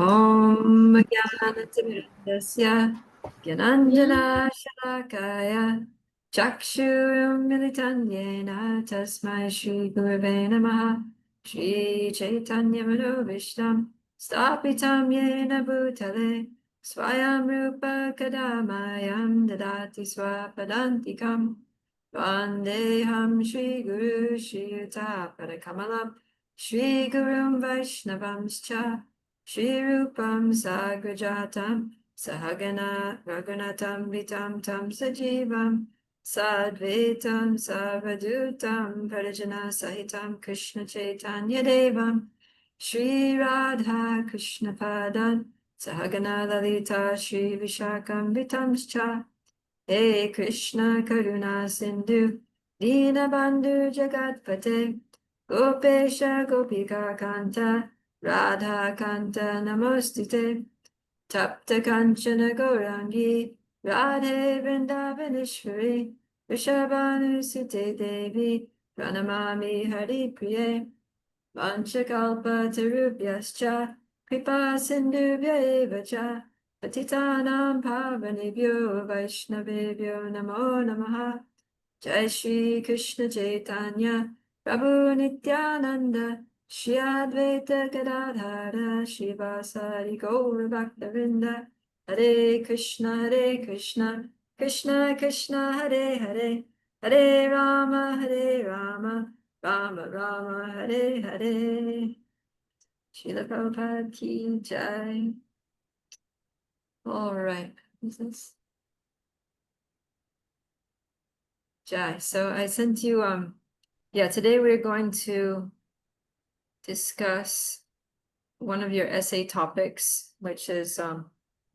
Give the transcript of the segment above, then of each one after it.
Om Jnanatimirandasya Gyananjana Shalakaya Chakshurum Militan Yena Tasmai Shri Gurave Namaha Shri Chaitanya Manobishtam Stapitam Yena Bhutale Swayam Rupa Kadamayam Dadati Swapadantikam Vandeham Shri Guru Shri Yuta Padakamalam Shri Gurum Vaishnavamscha Shri Rupam Sagrajatam Sahagana Raghunatam Vitam Tam Sajivam Sadvaitam Savadutam Parijana Sahitam Krishna Chaitanya Devam Shri Radha Krishna Padan Sahagana Lalita Shri Vishakam Vitamscha Hey Krishna Karuna Sindhu Dinabandhu Jagatpate Gopesha Gopika Kanta Radha Kanta Namostite Tapta Kanchana Gaurangi Radhe Vrindavaneshwari Vrishabhanusute Devi Pranamami Hari Priye Vanchakalpa Tarubhyascha Kripa Sindhubhya Eva Cha Patitanam Pavanebhyo Vaishnavebhyo Namo Namaha Jai Shri Krishna Chaitanya Prabhu Nityananda Shri Advaita Gadadhara Shivasari Gaura Bhaktavinda Hare Krishna Krishna Krishna Hare Hare Hare Rama Rama Rama Hare Hare Srila Prabhupada Ki Jai. All right. Is this? Jai. So I sent you, today we're going to discuss one of your essay topics, which is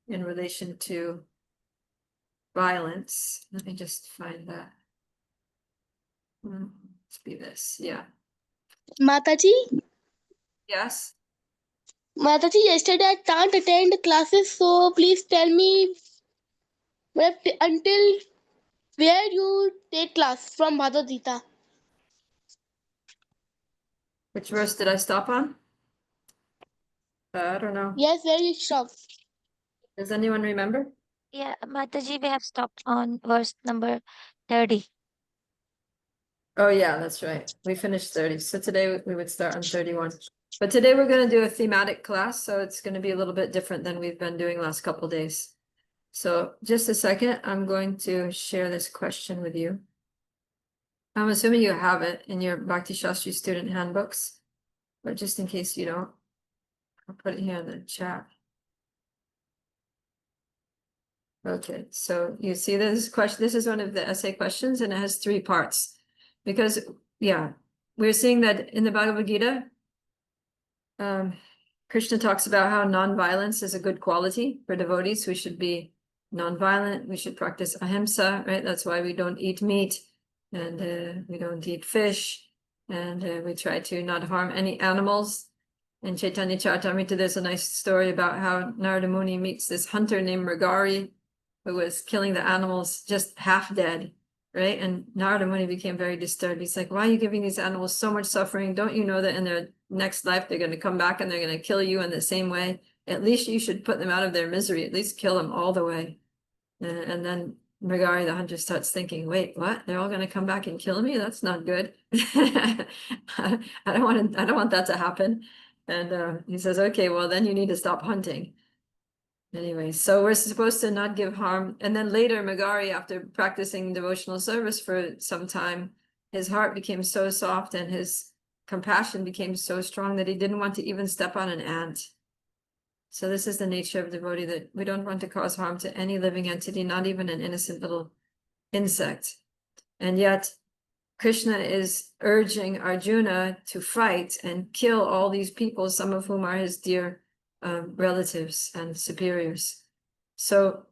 in relation to violence. Let me just find that. Let's be this, yeah. Mataji, Yes? Mataji, yesterday I can't attend classes, so please tell me until where you take class from Bhagavad Gita. Which verse did I stop on? I don't know. Yes, where you stop. Does anyone remember? Yeah, Mataji, we have stopped on verse number 30. Oh yeah, that's right. We finished 30. So today we would start on 31. But today we're going to do a thematic class, so it's going to be a little bit different than we've been doing last couple days. So just a second, I'm going to share this question with you. I'm assuming you have it in your Bhakti Shastri student handbooks, but just in case you don't, I'll put it here in the chat. Okay, so you see this question, this is one of the essay questions, and it has 3 parts. Because, yeah, we're seeing that in the Bhagavad Gita, Krishna talks about how non-violence is a good quality for devotees. We should be non-violent. We should practice ahimsa, right? That's why we don't eat meat and we don't eat fish, and we try to not harm any animals. In Chaitanya Charitamrita, there's a nice story about how Narada Muni meets this hunter named Mrigari, who was killing the animals just half dead, right? And Narada Muni became very disturbed. He's like, why are you giving these animals so much suffering? Don't you know that in their next life, they're going to come back and they're going to kill you in the same way? At least you should put them out of their misery, at least kill them all the way. And then Mrigari, the hunter, starts thinking, wait, what? They're all going to come back and kill me? That's not good. I don't want that to happen. And he says, okay, well, then you need to stop hunting. Anyway, so we're supposed to not give harm. And then later, Magari, after practicing devotional service for some time, his heart became so soft and his compassion became so strong that he didn't want to even step on an ant. So this is the nature of devotee, that we don't want to cause harm to any living entity, not even an innocent little insect. And yet, Krishna is urging Arjuna to fight and kill all these people, some of whom are his dear relatives and superiors. So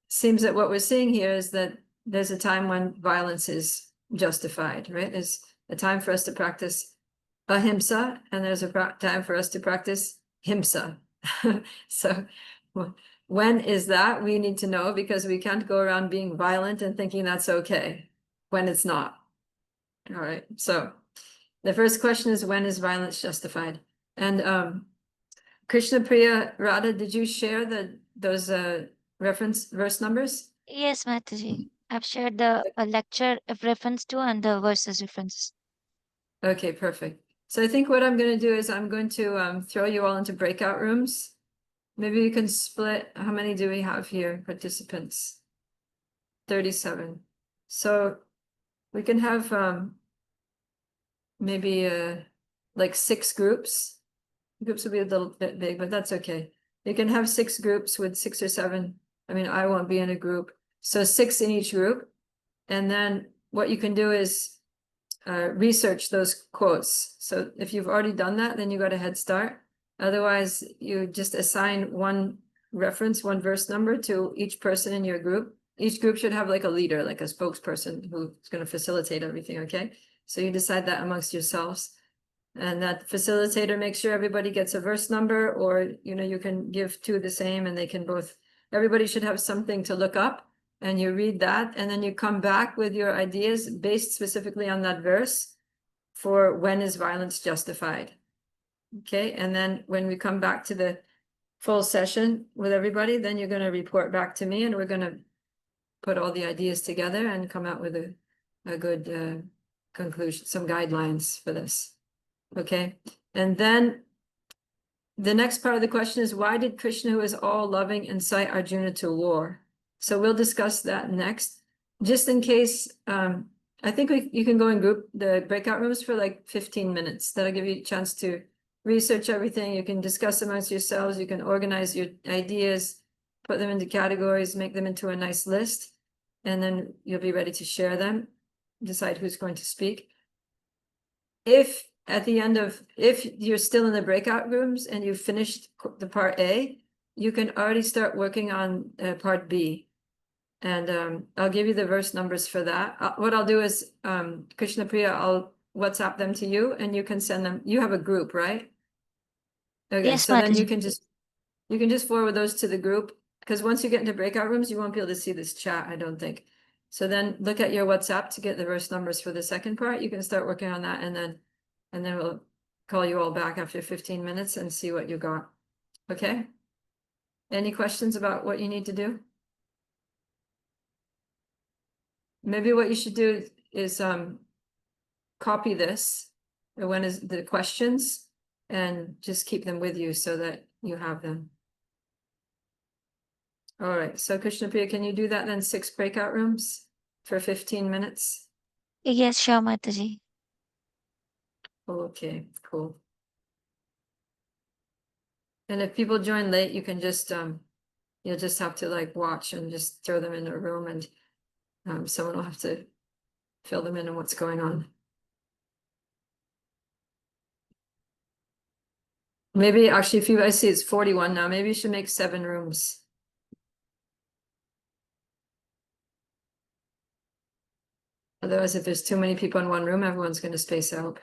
seems that what we're seeing here is that there's a time when violence is justified, right? There's a time for us to practice ahimsa, and there's a time for us to practice himsa. So when is that? We need to know, because we can't go around being violent and thinking that's okay when it's not. All right, so the first question is, when is violence justified? And Krishna Priya, Radha, did you share those reference verse numbers? Yes, Mataji. I've shared the lecture of reference to and the verses references. Okay, perfect. So I think what I'm going to do is I'm going to throw you all into breakout rooms. Maybe you can split. How many do we have here, participants? 37. So we can have maybe like 6 groups. Groups will be a little bit big, but that's okay. You can have 6 groups with 6 or 7. I mean, I won't be in a group. So 6 in each group. And then what you can do is research those quotes. So if you've already done that, then you got a head start. Otherwise, you just assign one reference, one verse number to each person in your group. Each group should have like a leader, like a spokesperson who's going to facilitate everything, okay? So you decide that amongst yourselves. And that facilitator makes sure everybody gets a verse number, or you can give 2 the same and they can both, everybody should have something to look up. And you read that, and then you come back with your ideas based specifically on that verse for when is violence justified. Okay, and then when we come back to the full session with everybody, then you're going to report back to me, and we're going to put all the ideas together and come out with a good conclusion, some guidelines for this. Okay, and then the next part of the question is, why did Krishna, who is all loving, incite Arjuna to war? So we'll discuss that next. Just in case, I think you can go in the breakout rooms for like 15 minutes. That'll give you a chance to research everything. You can discuss amongst yourselves. You can organize your ideas, put them into categories, make them into a nice list, and then you'll be ready to share them, decide who's going to speak. If you're still in the breakout rooms and you've finished the part A, you can already start working on part B. And I'll give you the verse numbers for that. What I'll do is, Krishna Priya, I'll WhatsApp them to you and you can send them. You have a group, right? Okay, Yes, so then you Mataji. can just forward those to the group, because once you get into breakout rooms, you won't be able to see this chat, I don't think. So then look at your WhatsApp to get the verse numbers for the second part. You can start working on that, and then we'll call you all back after 15 minutes and see what you got. Okay? Any questions about what you need to do? Maybe what you should do is copy this, when is the questions, and just keep them with you so that you have them. All right, so Krishna Priya, can you do that then? 6 breakout rooms for 15 minutes? Yes, sure, Mataji. Okay, cool. And if people join late, you can just you'll just have to like watch and just throw them in a room, and someone will have to fill them in on what's going on. Maybe actually, if I see it's 41 now, maybe you should make 7 rooms. Otherwise, if there's too many people in one room, everyone's going to space out.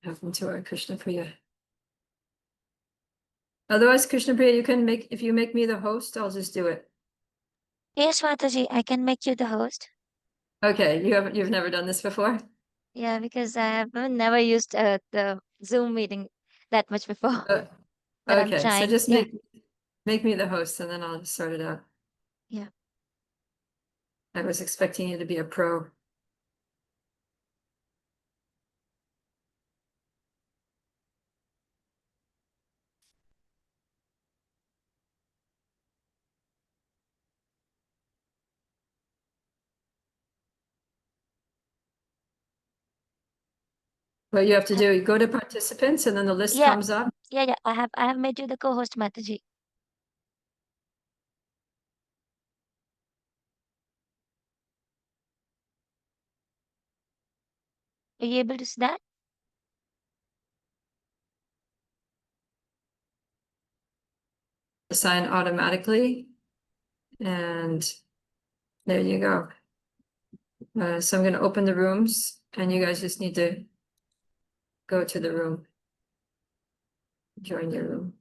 Happen to our Krishna Priya. Otherwise, Krishna Priya, you can if you make me the host, I'll just do it. Yes, Mataji, I can make you the host. Okay, you've never done this before? Yeah, because I have never used the Zoom meeting that much before, but I'm Okay, so trying. just Yeah, make me the host, and then I'll sort it out. yeah. I was expecting you to be a pro. What you have to do, you go to participants, and then the list Yeah, comes up. yeah. I have made you the co-host, Mataji. Are you able to see that? Assign automatically, and there you go. So I'm going to open the rooms, and you guys just need to go to the room. Join your room.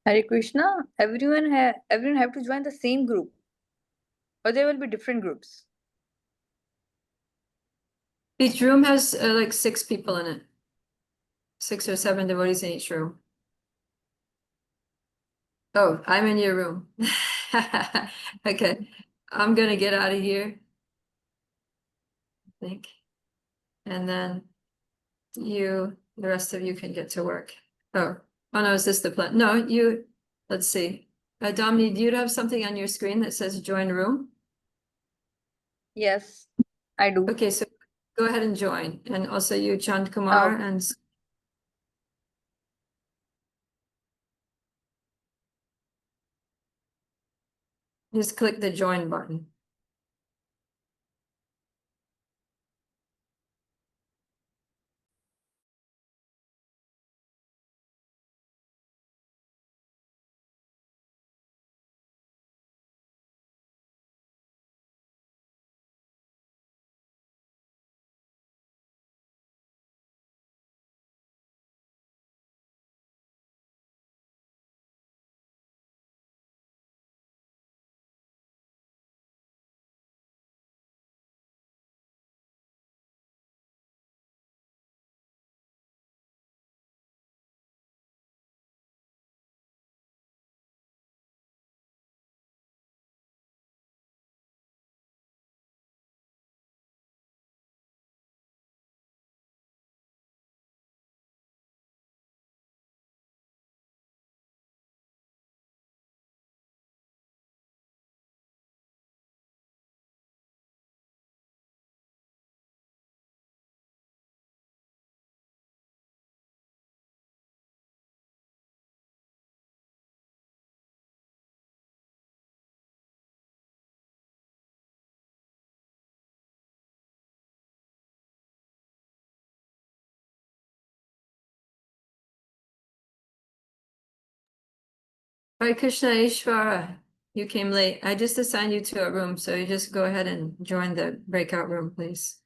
Hare Krishna, everyone have to join the same group, or there will be different groups. Each room has like 6 people in it. 6 or 7 devotees in each room. Oh, I'm in your room. Okay, I'm gonna get out of here. I think. And then the rest of you can get to work. Oh no, is this the plan? No, let's see. Domini, do you have something on your screen that says join room? Yes, I do. Okay, so go ahead and join. And also you, Chand Kumar, Okay. and just click the join button. Hare Krishna Ishvara, you came late. I just assigned you to a room, so you just go ahead and join the breakout room, please.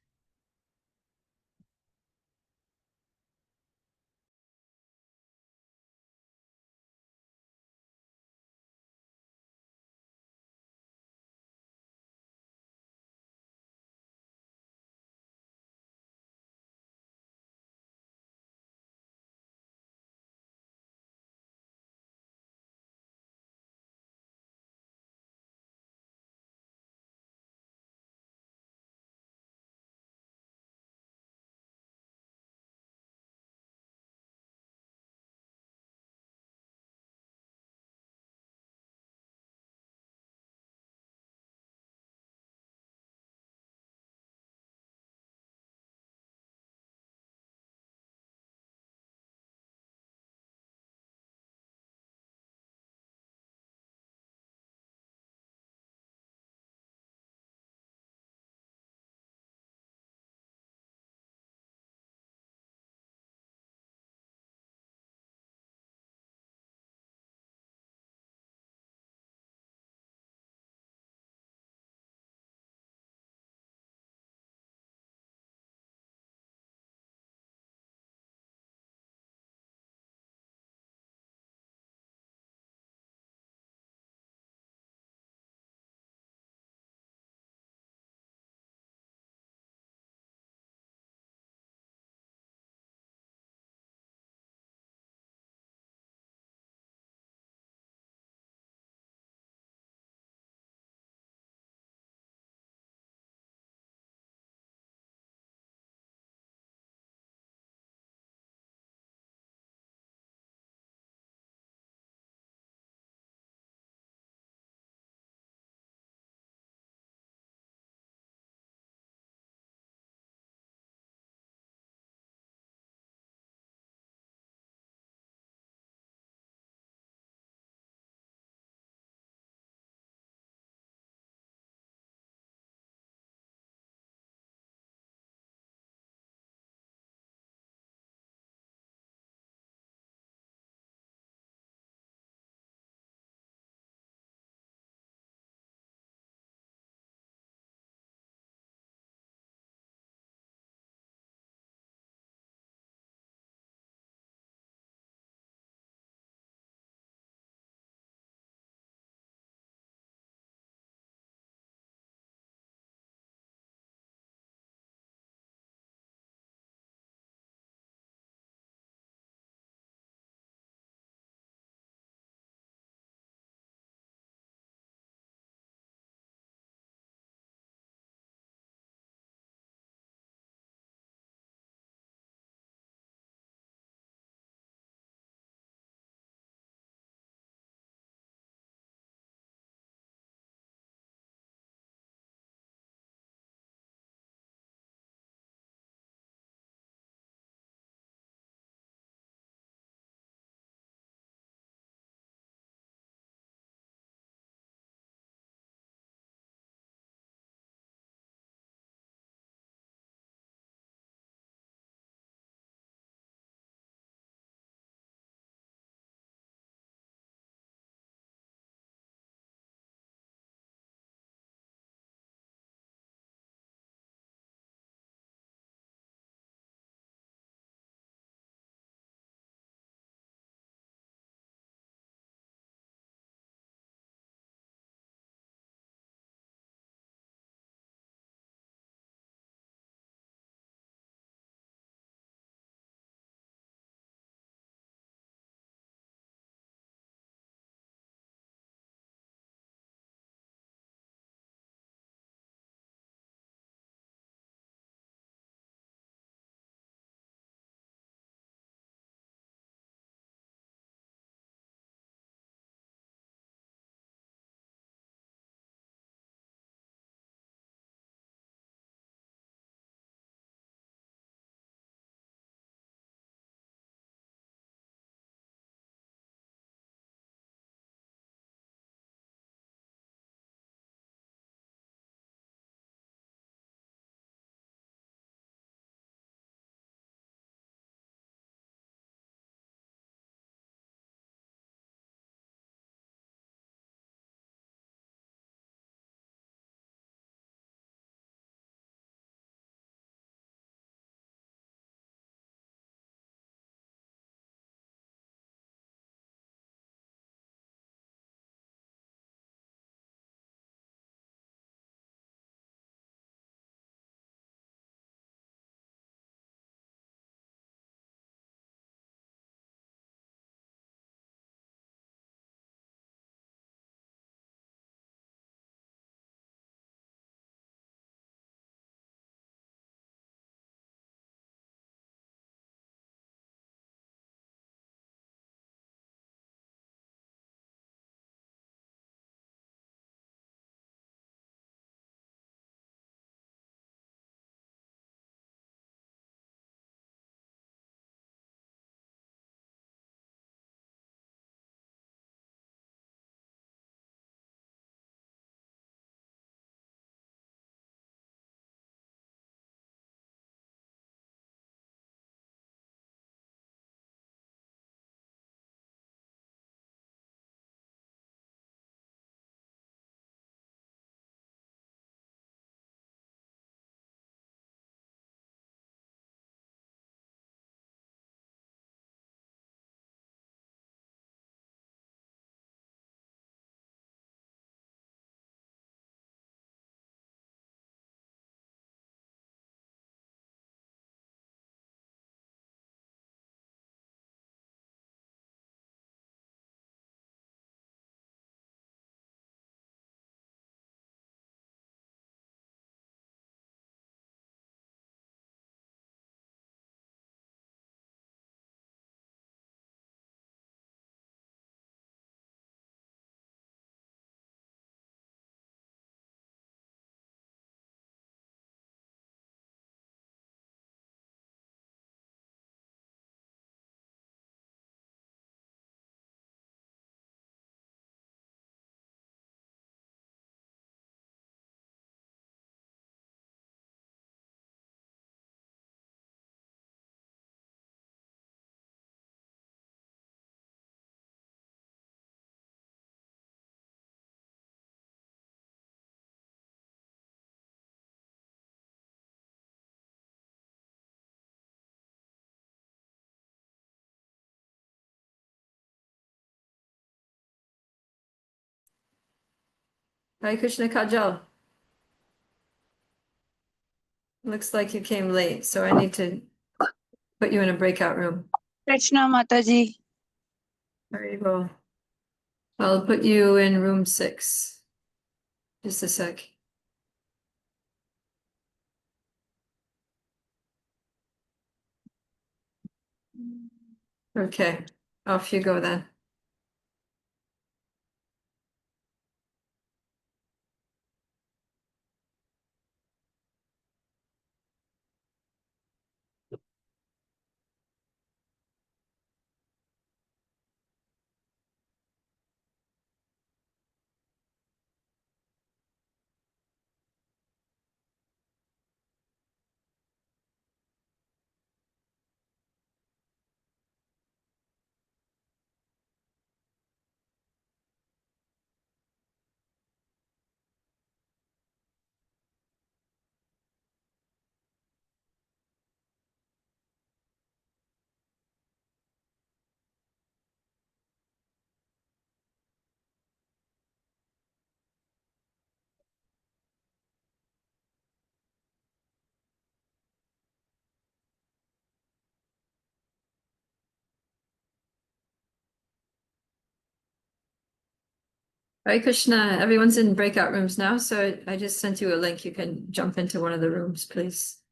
Hare Krishna Kajal. Looks like you came late, so I need to put you in a breakout room. Krishna Mataji. There you go. I'll put you in room 6. Just a sec. Okay, off you go then. Hare Krishna, everyone's in breakout rooms now, so I just sent you a link. You can jump into one of the rooms, please.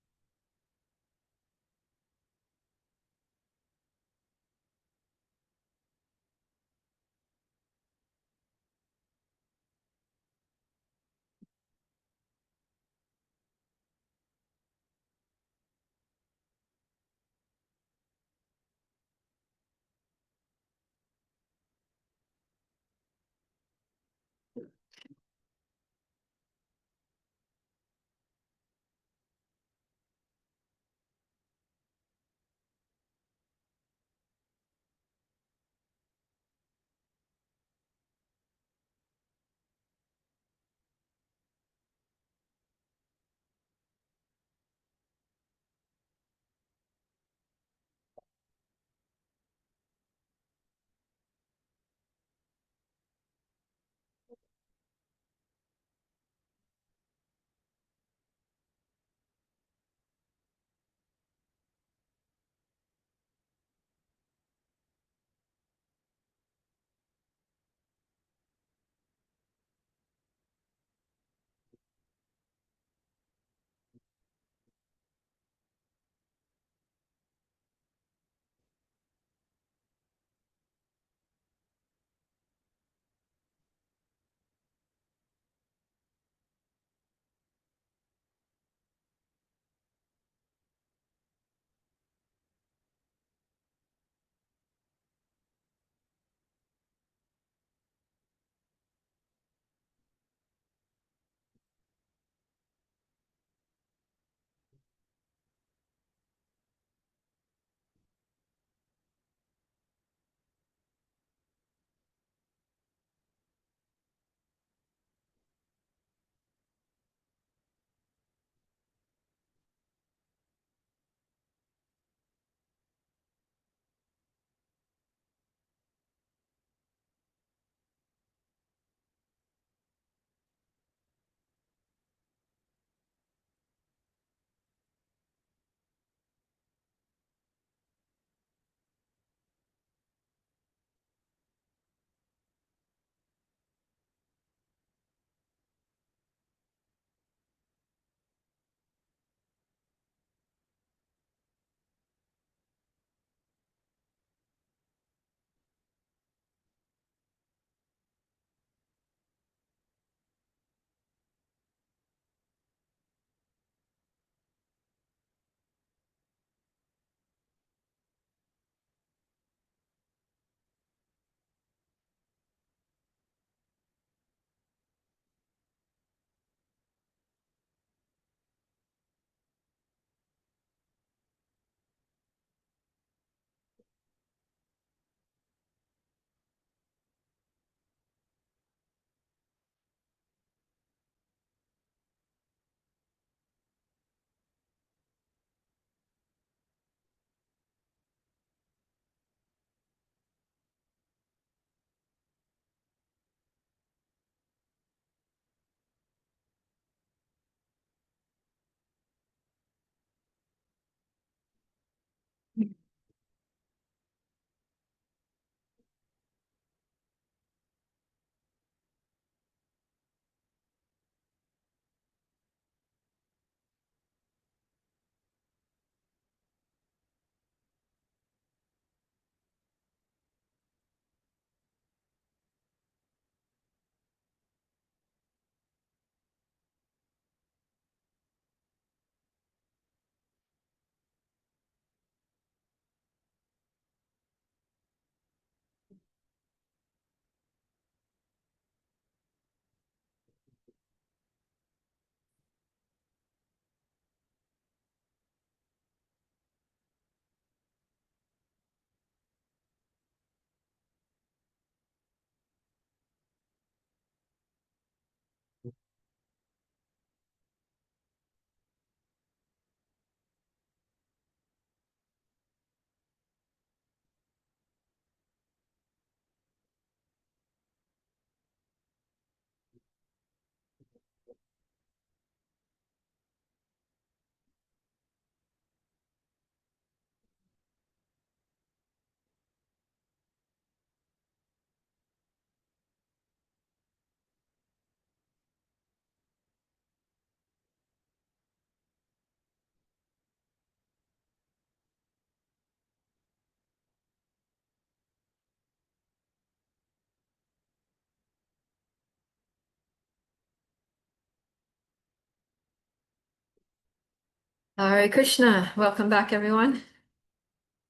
Hare Krishna. Welcome back, everyone.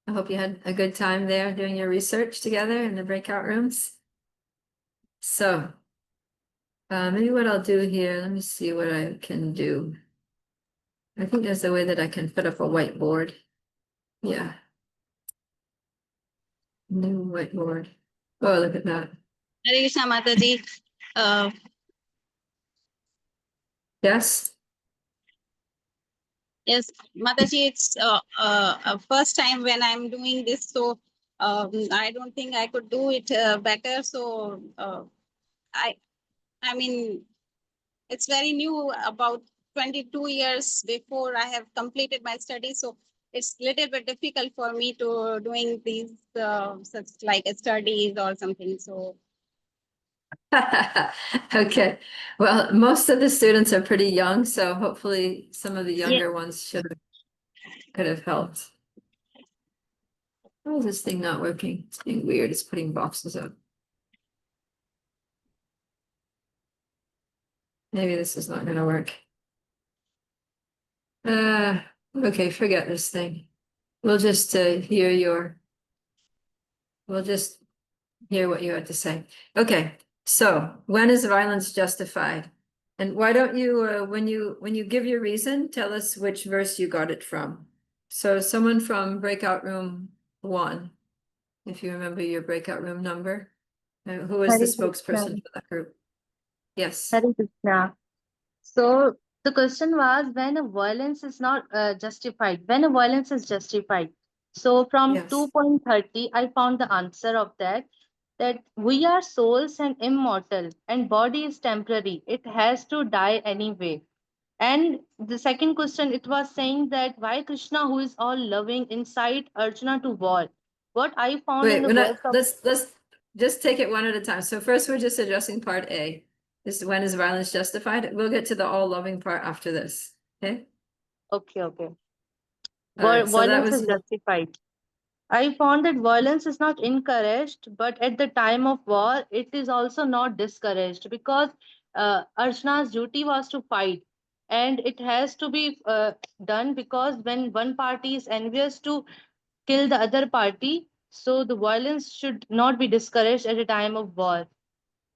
I hope you had a good time there doing your research together in the breakout rooms. So, maybe what I'll do here, let me see what I can do. I think there's a way that I can put up a whiteboard. Yeah. New whiteboard. Oh, look at that. Hare Krishna Mataji. Yes? Yes, Mataji, it's first time when I'm doing this, so I don't think I could do it better. So I mean, it's very new. About 22 years before I have completed my studies, so it's little bit difficult for me to doing these such like studies or something. So Okay. Well, most of the students are pretty young, so hopefully some of the yeah, younger ones could have helped. Why is this thing not working? It's being weird. It's putting boxes up. Maybe this is not going to work. Okay, forget this thing. We'll just we'll just hear what you had to say. Okay, so when is violence justified? And why don't you, when you give your reason, tell us which verse you got it from. So someone from breakout room 1, if you remember your breakout room number, who is the Hare spokesperson Krishna. for that group? Yes. Hare Krishna. So the question was when a violence is not justified, when a violence is justified. So from Yes. 2.30, I found the answer of that we are souls and immortal and body is temporary. It has to die anyway. And the second question, it was saying that why Krishna, who is all loving, incite Arjuna to war. What I found in Wait, the we're not, verse of let's just take it one at a time. So first we're just addressing part A. This is when is violence justified? We'll get to the all loving part after this. Okay? okay, All right. So that violence was is justified. I found that violence is not encouraged, but at the time of war, it is also not discouraged because Arjuna's duty was to fight. And it has to be done because when one party is envious to kill the other party, so the violence should not be discouraged at a time of war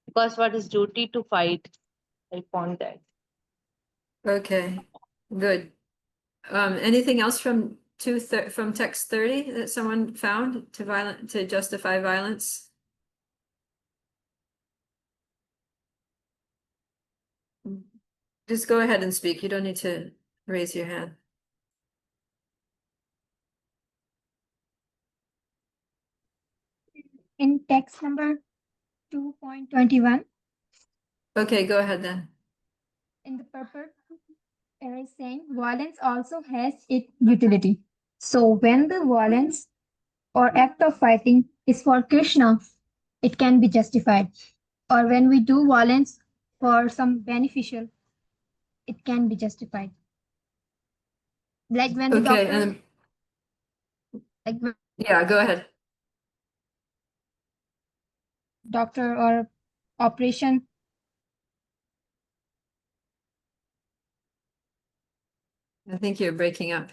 because what is duty to fight. I found that. okay. Good. Anything else from from text 30 that someone found to justify violence? Just go ahead and speak. You don't need to raise your hand. In text number 2.21, Okay, go ahead then. in the purport, it is saying violence also has its utility. So when the violence or act of fighting is for Krishna, it can be justified. Or when we do violence for some beneficial, it can be justified. Like when the Okay, doctor, and like when yeah, go ahead. doctor or operation. I think you're breaking up.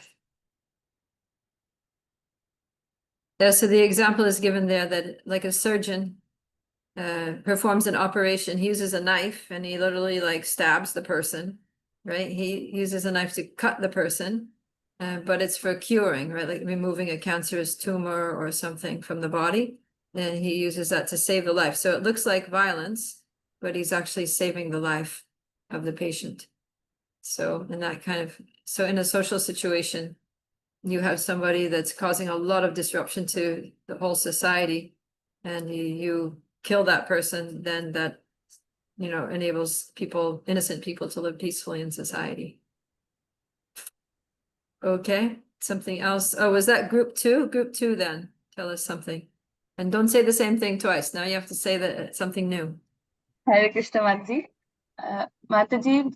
Yeah, so the example is given there that like a surgeon performs an operation, he uses a knife and he literally like stabs the person, right? He uses a knife to cut the person, but it's for curing, right? Like removing a cancerous tumor or something from the body. And he uses that to save the life. So it looks like violence, but he's actually saving the life of the patient. So in that kind of, so in a social situation, you have somebody that's causing a lot of disruption to the whole society, and you kill that person, then that, enables people, innocent people, to live peacefully in society. Okay, something else. Oh, was that group 2? Group 2 then. Tell us something. And don't say the same thing twice. Now you have to say that something new. Hare Krishna Mataji. Mataji,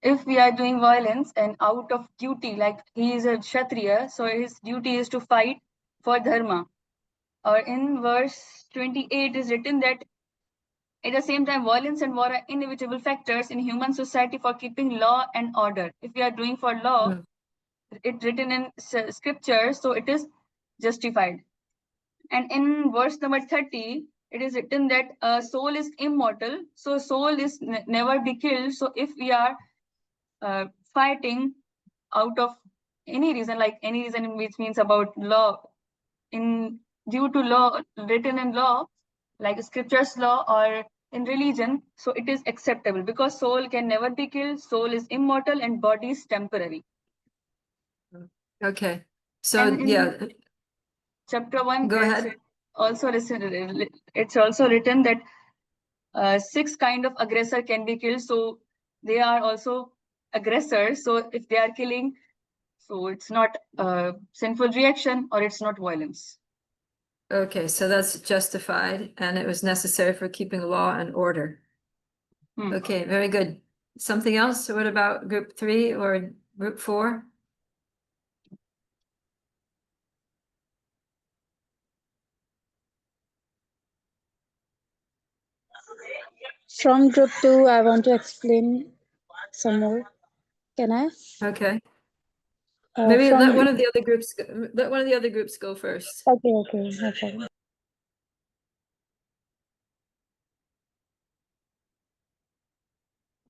if we are doing violence and out of duty, like he is a Kshatriya, so his duty is to fight for dharma. Or in verse 28 is written that at the same time, violence and war are inevitable factors in human society for keeping law and order. If we are doing for law, it written in scripture, so it is justified. And in verse number 30, it is written that soul is immortal, so soul is never be killed. So if we are fighting out of any reason, like any reason which means about law, in due to law written in law, like scripture's law or in religion, so it is acceptable because soul can never be killed, soul is immortal and body is temporary. Okay, so And in yeah, chapter 1 go is ahead. also it's also written that 6 kind of aggressor can be killed, so they are also aggressors. So if they are killing, so it's not a sinful reaction or it's not violence. Okay, so that's justified and it was necessary for keeping law and order. Hmm. Okay, very good. Something else? What about group 3 or group 4? From group 2, I want to explain some more. Can I? Okay, maybe From let one of the other groups go first. okay, no problem.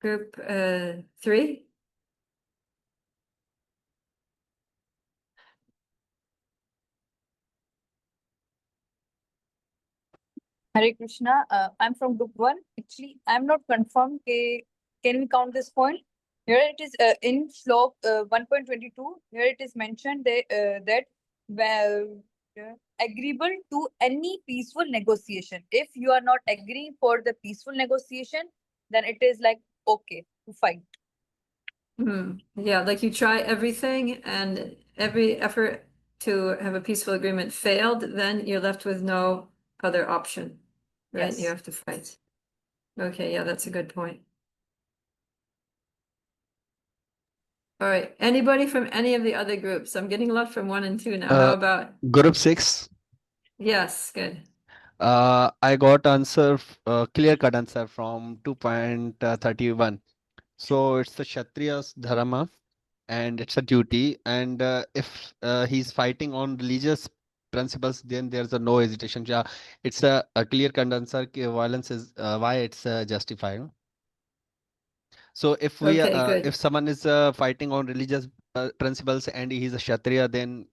Group 3? Hare Krishna. I'm from group 1. Actually, I'm not confirmed. Can we count this point? Here it is in slok 1.22. Here it is mentioned that well, agreeable to any peaceful negotiation. If you are not agreeing for the peaceful negotiation, then it is like okay to fight. Yeah, like you try everything and every effort to have a peaceful agreement failed, then you're left with no other option, right? Yes. You have to fight. Okay, yeah, that's a good point. All right, anybody from any of the other groups? I'm getting left from 1 and 2 now. How about, Group 6, yes, good. I got answer, clear cut answer from 2.31. So it's the Kshatriya's dharma and it's a duty. And if he's fighting on religious principles, then there's a no hesitation. Yeah, it's a clear cut answer. Violence is why it's justified. So if we Okay, good. if someone is fighting on religious principles and he's a Kshatriya, then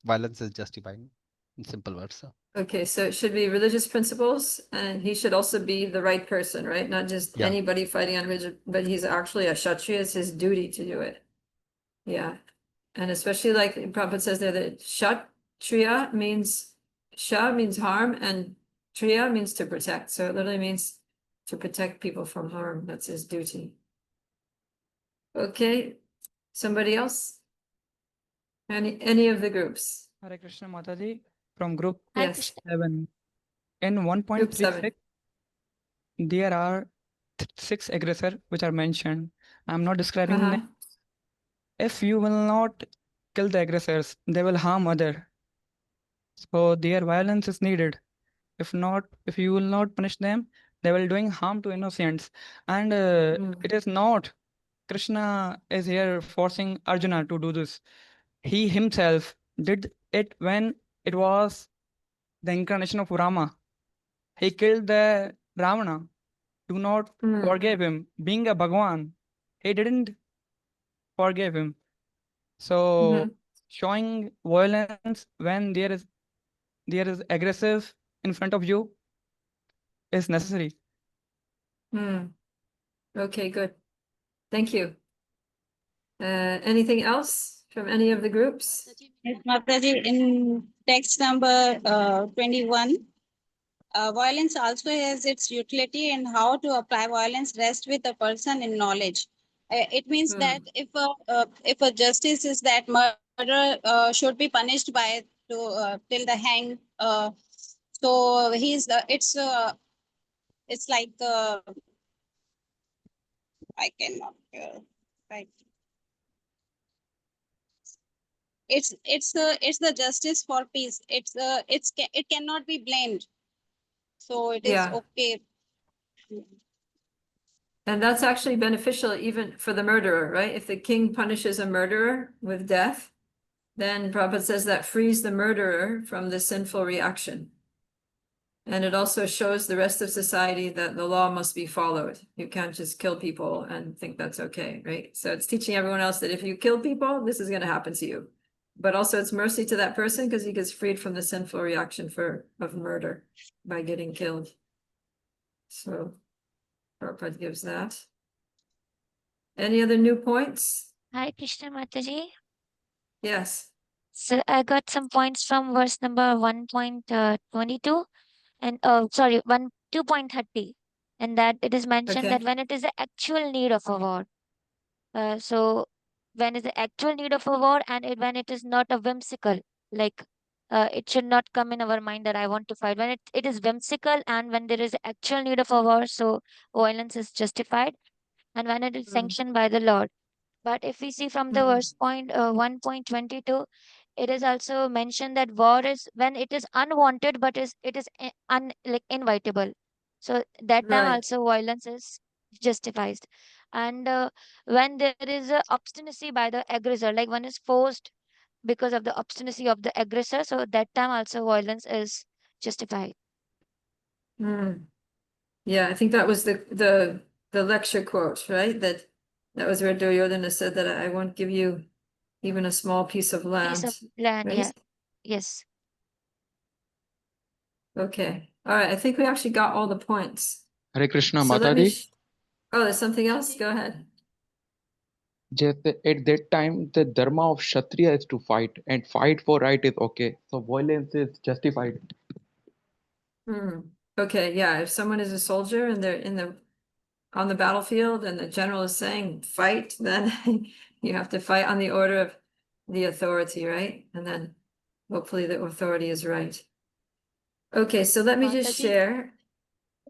violence is justified. In simple words. Okay, so it should be religious principles, and he should also be the right person, right? Not just Yeah. anybody fighting on religion, but he's actually a Kshatriya. It's his duty to do it. Yeah, and especially like Prabhupada says there that Kshatriya means Sha means harm and Triya means to protect. So it literally means to protect people from harm. That's his duty. Okay, somebody else? Any of the groups? Hare Krishna Mataji from group Yes, 7. In group 7. 1.36, there are 6 aggressors which are mentioned. I'm not describing Uh-huh. them. If you will not kill the aggressors, they will harm other. So their violence is needed. If not, if you will not punish them, they will doing harm to innocents. And it is not Krishna is here forcing Arjuna to do this. He himself did it when it was the incarnation of Rama. He killed the Ravana. Do not forgive him. Being a Bhagwan, he didn't forgive him. So showing violence when there is aggressive in front of you is necessary. Okay, good. Thank you. Anything else from any of the groups? Yes, Mataji, in text number 21, violence also has its utility, and how to apply violence rests with a person in knowledge. It means that if a justice is that murder should be punished by till the hang. So it's like I cannot right. It's the justice for peace. It cannot be blamed. So it is Yeah. okay. And that's actually beneficial even for the murderer, right? If the king punishes a murderer with death, then Prabhupada says that frees the murderer from the sinful reaction. And it also shows the rest of society that the law must be followed. You can't just kill people and think that's okay, right? So it's teaching everyone else that if you kill people, this is going to happen to you. But also it's mercy to that person because he gets freed from the sinful reaction of murder by getting killed. So Prabhupada gives that. Any other new points? Hare Krishna Mataji. Yes. So I got some points from verse number 1.22 and sorry, 2.30, and that it is mentioned that Okay. when it is the actual need of a war. So when is the actual need of a war, and when it is not a whimsical, like it should not come in our mind that I want to fight. When it is whimsical, and when there is actual need of a war, so violence is justified, and when it is sanctioned by the Lord. But if we see from the verse 1.22, it is also mentioned that war is when it is unwanted, but it is like inevitable. So that time Right. also violence is justified. And when there is a obstinacy by the aggressor, like one is forced because of the obstinacy of the aggressor, so that time also violence is justified. Yeah, I think that was the lecture quote, right? That was where Duryodhana said that I won't give you even a small piece of Piece land. of land, Right? yeah. Yes. Okay. All right. I think we actually got all the points. Hare Krishna So let me. Mataji. Oh, there's something else. Go ahead. Just at that time, the dharma of Kshatriya is to fight, and fight for right is okay. So violence is justified. Okay. Yeah. If someone is a soldier and they're on the battlefield and the general is saying fight, then you have to fight on the order of the authority, right? And then hopefully the authority is right. Okay, so let me just Mataji. share.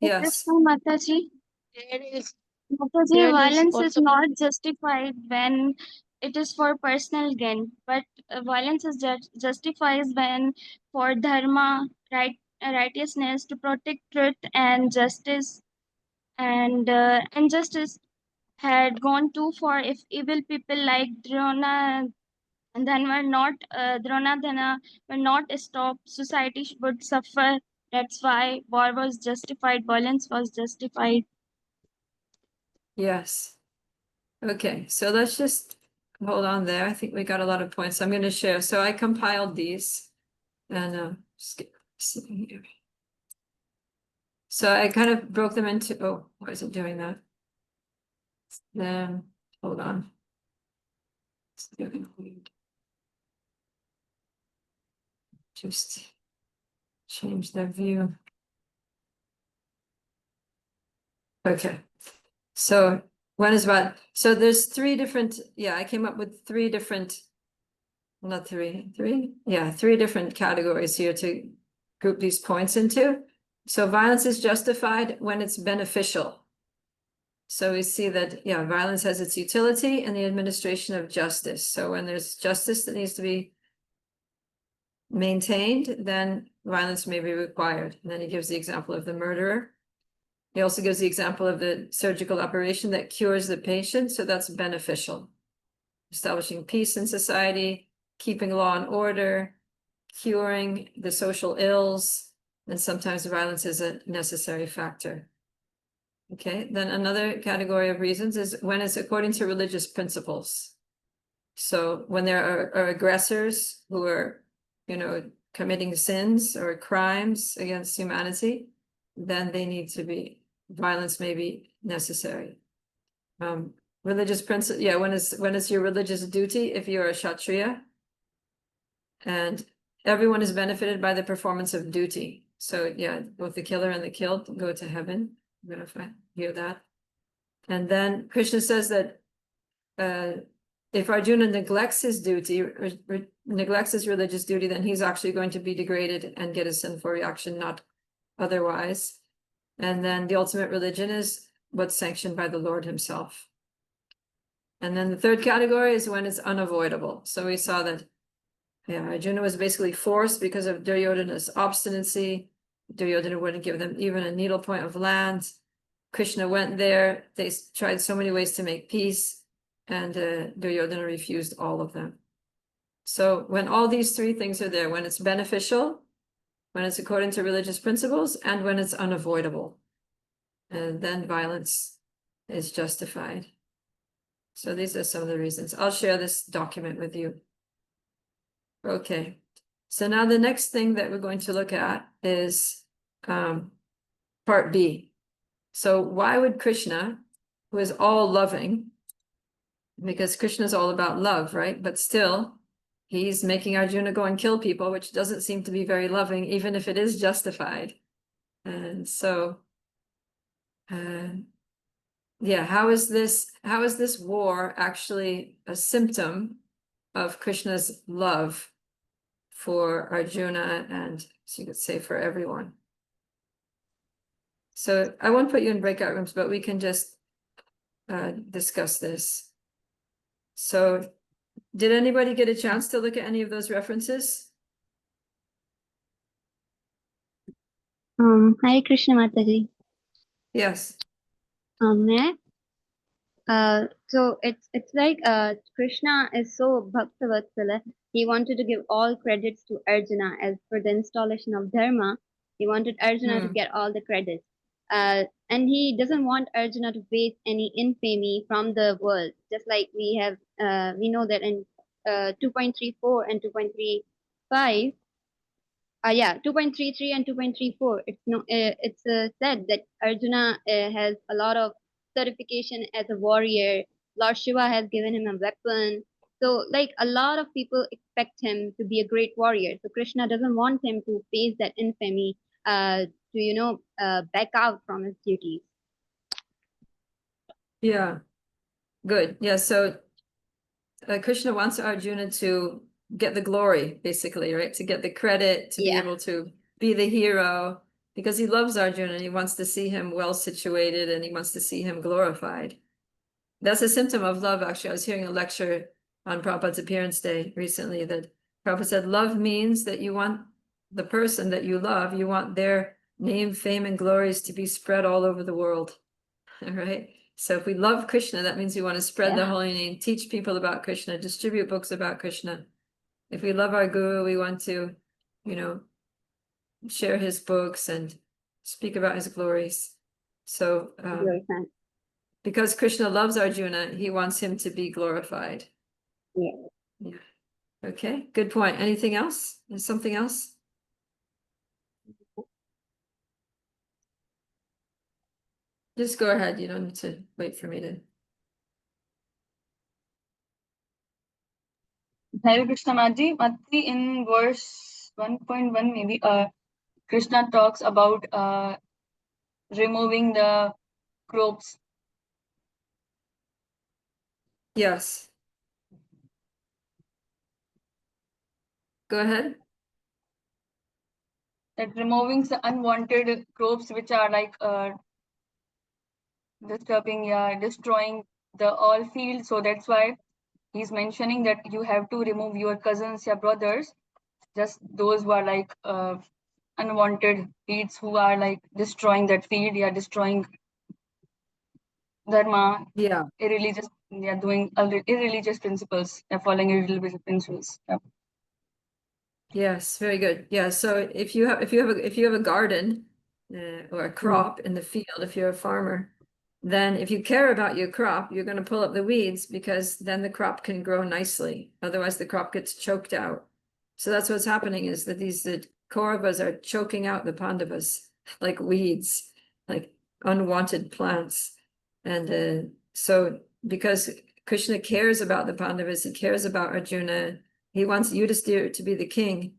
Yes. Krishna Mataji. Mataji, Here it is violence is also not justified when it is for personal gain, but violence is justifies when for dharma, righteousness, to protect truth and justice, and injustice had gone too far. If evil people like Drona and then were not Dronadhana were not stopped, society would suffer. That's why war was justified, violence was justified. Yes. Okay, so let's just hold on there. I think we got a lot of points. I'm going to share. So I compiled these and so I kind of broke them into, oh, why is it doing that? Then hold on. It's doing weird. Just change the view. Okay. So one is about, so there's three different, I came up with three different, not three, three different categories here to group these points into. So violence is justified when it's beneficial. So we see that, violence has its utility in the administration of justice. So when there's justice that needs to be maintained, then violence may be required. And then he gives the example of the murderer. He also gives the example of the surgical operation that cures the patient. So that's beneficial. Establishing peace in society, keeping law and order, curing the social ills, and sometimes violence is a necessary factor. Okay, then another category of reasons is when it's according to religious principles. So when there are aggressors who are, committing sins or crimes against humanity, then they need to be, violence may be necessary. Religious principle, when it's your religious duty, if you're a Kshatriya, and everyone is benefited by the performance of duty. So both the killer and the killed go to heaven. I'm gonna hear that. And then Krishna says that if Arjuna neglects his duty, neglects his religious duty, then he's actually going to be degraded and get a sinful reaction, not otherwise. And then the ultimate religion is what's sanctioned by the Lord himself. And then the third category is when it's unavoidable. So we saw that Arjuna was basically forced because of Duryodhana's obstinacy. Duryodhana wouldn't give them even a needle point of land. Krishna went there, they tried so many ways to make peace, and Duryodhana refused all of them. So when all these three things are there, when it's beneficial, when it's according to religious principles, and when it's unavoidable, and then violence is justified. So these are some of the reasons. I'll share this document with you. Okay. So now the next thing that we're going to look at is part B. So why would Krishna, who is all loving, because Krishna is all about love, right? But still, he's making Arjuna go and kill people, which doesn't seem to be very loving, even if it is justified. And so, yeah, how is this war actually a symptom of Krishna's love for Arjuna and, so you could say, for everyone? So I won't put you in breakout rooms, but we can just discuss this. So did anybody get a chance to look at any of those references? Hare Krishna Mataji. Yes. May I? So it's like Krishna is so Bhaktavatsala. He wanted to give all credits to Arjuna as for the installation of Dharma. He wanted Arjuna to get all the credits. And he doesn't want Arjuna to face any infamy from the world. Just like we know that in 2.34 and 2.35. 2.33 and 2.34. It's said that Arjuna has a lot of certification as a warrior. Lord Shiva has given him a weapon. So, like, a lot of people expect him to be a great warrior. So Krishna doesn't want him to face that infamy, to back out from his duties. Yeah. Good. Yeah. So Krishna wants Arjuna to get the glory, basically, right? To get the credit, to be able to be the hero, because he loves Arjuna and he wants to see him well situated and he wants to see him glorified. That's a symptom of love, actually. I was hearing a lecture on Prabhupada's appearance day recently that Prabhupada said, love means that you want the person that you love, you want their name, fame, and glories to be spread all over the world. All right. So if we love Krishna, that means we want to spread the holy name, teach people about Krishna, distribute books about Krishna. If we love our guru, we want to, share his books and speak about his glories. So because Krishna loves Arjuna, he wants him to be glorified. Yeah. Okay, good point. Anything else? Is something else? Just go ahead. You don't need to wait for me to. Hare Krishna Maji, in verse 1.1 maybe, Krishna talks about removing the crops. Yes. Go ahead. That removing the unwanted crops which are like disturbing, destroying the all field. So that's why he's mentioning that you have to remove your cousins, your brothers, just those who are like unwanted weeds who are like destroying that field, destroying dharma, irreligious, doing irreligious principles, following irreligious principles. Yes, very good. Yeah, so if you have a garden or a crop in the field, if you're a farmer, then if you care about your crop, you're going to pull up the weeds because then the crop can grow nicely. Otherwise, the crop gets choked out. So that's what's happening, is that the Kauravas are choking out the Pandavas like weeds, like unwanted plants. And so because Krishna cares about the Pandavas, he cares about Arjuna, he wants Yudhisthira to be the king.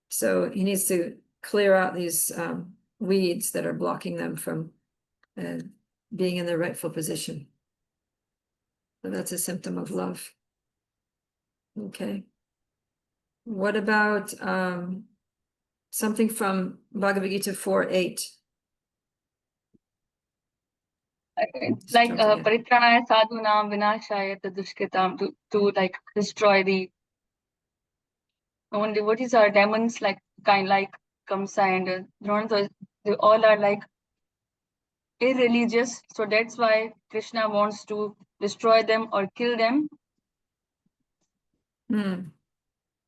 So he needs to clear out these weeds that are blocking them from being in their rightful position. So that's a symptom of love. Okay. What about something from Bhagavad Gita 4:8? It's like paritranaya sadhunam vinashaya tadushkitam, to like destroy the only what is our demons, like kind like Kamsa and Dronta, they all are like irreligious, so that's why Krishna wants to destroy them or kill them.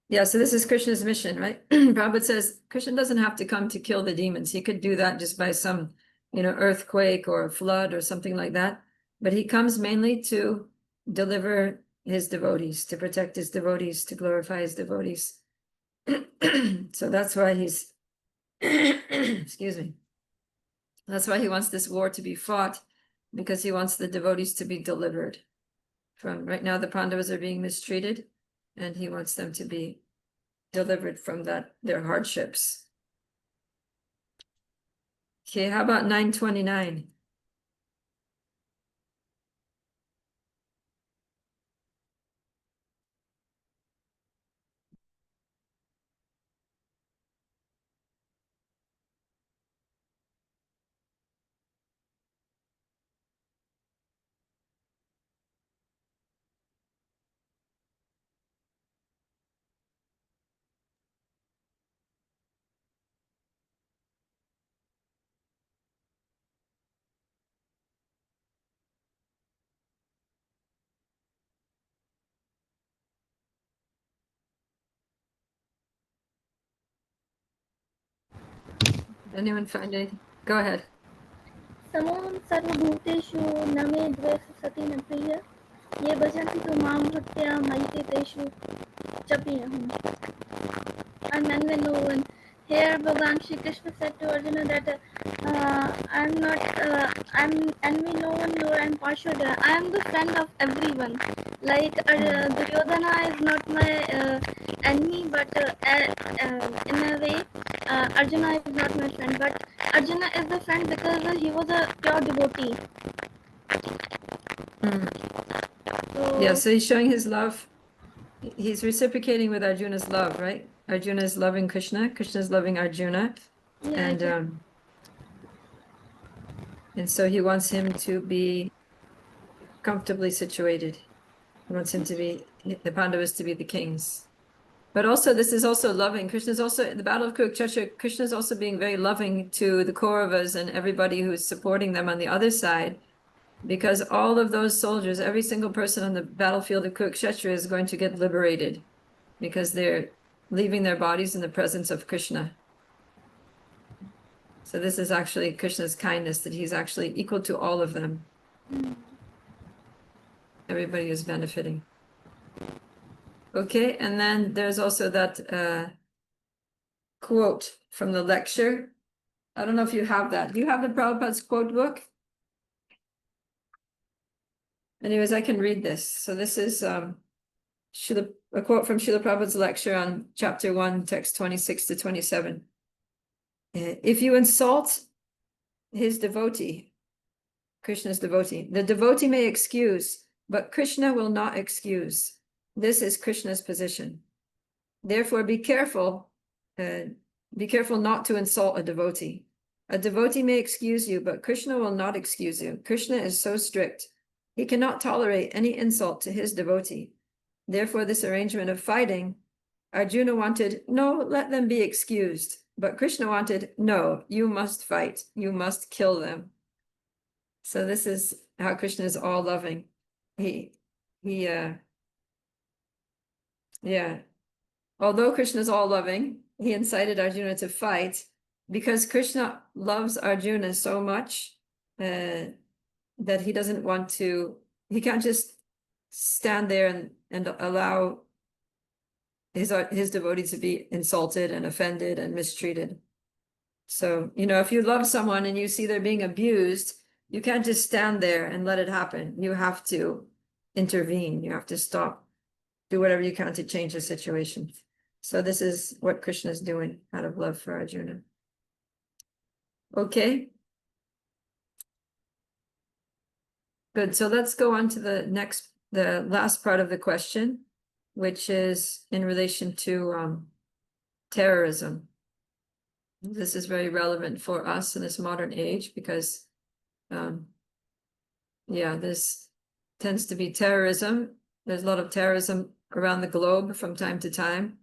Yeah, so this is Krishna's mission, right? Prabhupada says Krishna doesn't have to come to kill the demons. He could do that just by some, earthquake or flood or something like that. But he comes mainly to deliver his devotees, to protect his devotees, to glorify his devotees. So that's why he's, excuse me. That's why he wants this war to be fought, because he wants the devotees to be delivered from, right now the Pandavas are being mistreated, and he wants them to be delivered from their hardships. Okay, how about 929? Anyone find anything? Go ahead. समोहं सर्वभूतेषु न मे द्वेष सति न प्रिय ये भजन्ति तु मां भक्त्या मयि ते तेषु चपि अहम्. And when no one, here Bhagavan Shri Krishna said to Arjuna that I'm envy no one nor I'm partial. I am the friend of everyone. Like Duryodhana is not my enemy, but in a way, Arjuna is not my friend. But Arjuna is the friend because he was a pure devotee. Yeah, so he's showing his love. He's reciprocating with Arjuna's love, right? Arjuna is loving Krishna, Krishna is loving Arjuna. Yeah, And so he wants him to be comfortably situated. He wants him to be, the Pandavas to be the kings. But also, this is also loving. Krishna's also, in the Battle of Kurukshetra, Krishna's also being very loving to the Kauravas and everybody who's supporting them on the other side, because all of those soldiers, every single person on the battlefield of Kurukshetra is going to get liberated, because they're leaving their bodies in the presence of Krishna. So this is actually Krishna's kindness, that he's actually equal to all of them. Everybody is benefiting. Okay, and then there's also that quote from the lecture. I don't know if you have that. Do you have the Prabhupada's quote book? Anyways, I can read this. So this is a quote from Srila Prabhupada's lecture on chapter 1, text 26 to 27. If you insult his devotee, Krishna's devotee, the devotee may excuse, but Krishna will not excuse. This is Krishna's position. Therefore, be careful not to insult a devotee. A devotee may excuse you, but Krishna will not excuse you. Krishna is so strict. He cannot tolerate any insult to his devotee. Therefore, this arrangement of fighting, Arjuna wanted, no, let them be excused. But Krishna wanted, no, you must fight. You must kill them. So this is how Krishna is all loving. Although Krishna is all loving, he incited Arjuna to fight because Krishna loves Arjuna so much that he doesn't want to, he can't just stand there and allow his devotee to be insulted and offended and mistreated. So, if you love someone and you see they're being abused, you can't just stand there and let it happen. You have to intervene. You have to stop, do whatever you can to change the situation. So this is what Krishna is doing out of love for Arjuna. Okay. Good. So let's go on to the last part of the question, which is in relation to terrorism. This is very relevant for us in this modern age because, this tends to be terrorism. There's a lot of terrorism around the globe from time to time.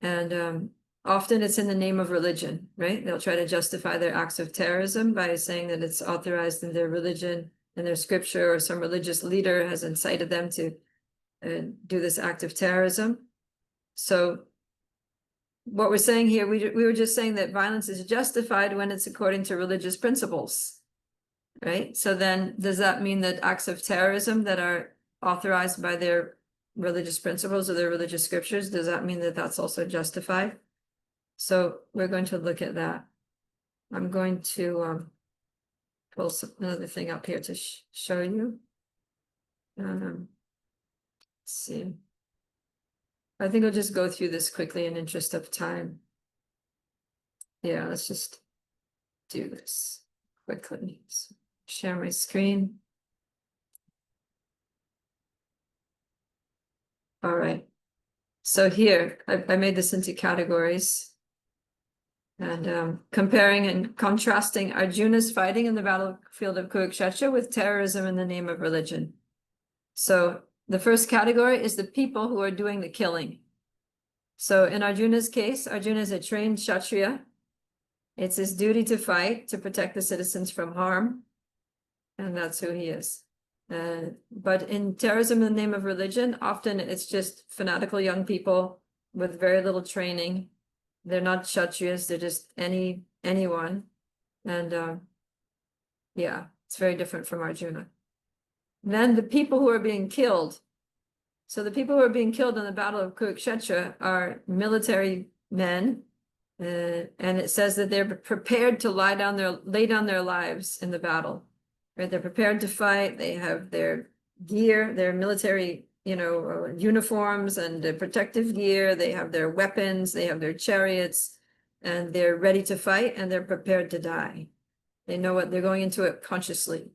And often it's in the name of religion, right? They'll try to justify their acts of terrorism by saying that it's authorized in their religion, in their scripture, or some religious leader has incited them to do this act of terrorism. So what we're saying here, we were just saying that violence is justified when it's according to religious principles, right? So then does that mean that acts of terrorism that are authorized by their religious principles or their religious scriptures, does that mean that that's also justified? So we're going to look at that. I'm going to pull another thing up here to show you. Let's see. I think I'll just go through this quickly in interest of time. Yeah, let's just do this quickly. So share my screen. All right. So here, I made this into categories. And comparing and contrasting Arjuna's fighting in the battlefield of Kurukshetra with terrorism in the name of religion. So the first category is the people who are doing the killing. So in Arjuna's case, Arjuna is a trained Kshatriya. It's his duty to fight, to protect the citizens from harm. And that's who he is. But in terrorism in the name of religion, often it's just fanatical young people with very little training. They're not Kshatriyas, they're just anyone. And yeah, it's very different from Arjuna. Then the people who are being killed. So the people who are being killed in the Battle of Kurukshetra are military men. And it says that they're prepared to lay down their lives in the battle. Right? They're prepared to fight. They have their gear, their military, uniforms and protective gear. They have their weapons. They have their chariots, and they're ready to fight. And they're prepared to die. They know what they're going into it consciously.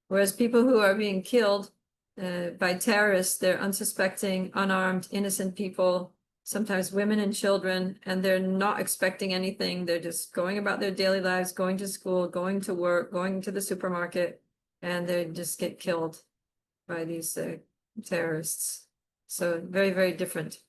Whereas people who are being killed by terrorists, they're unsuspecting, unarmed, innocent people, sometimes women and children, and they're not expecting anything. They're just going about their daily lives, going to school, going to work, going to the supermarket, and they just get killed by these terrorists. So very, very different.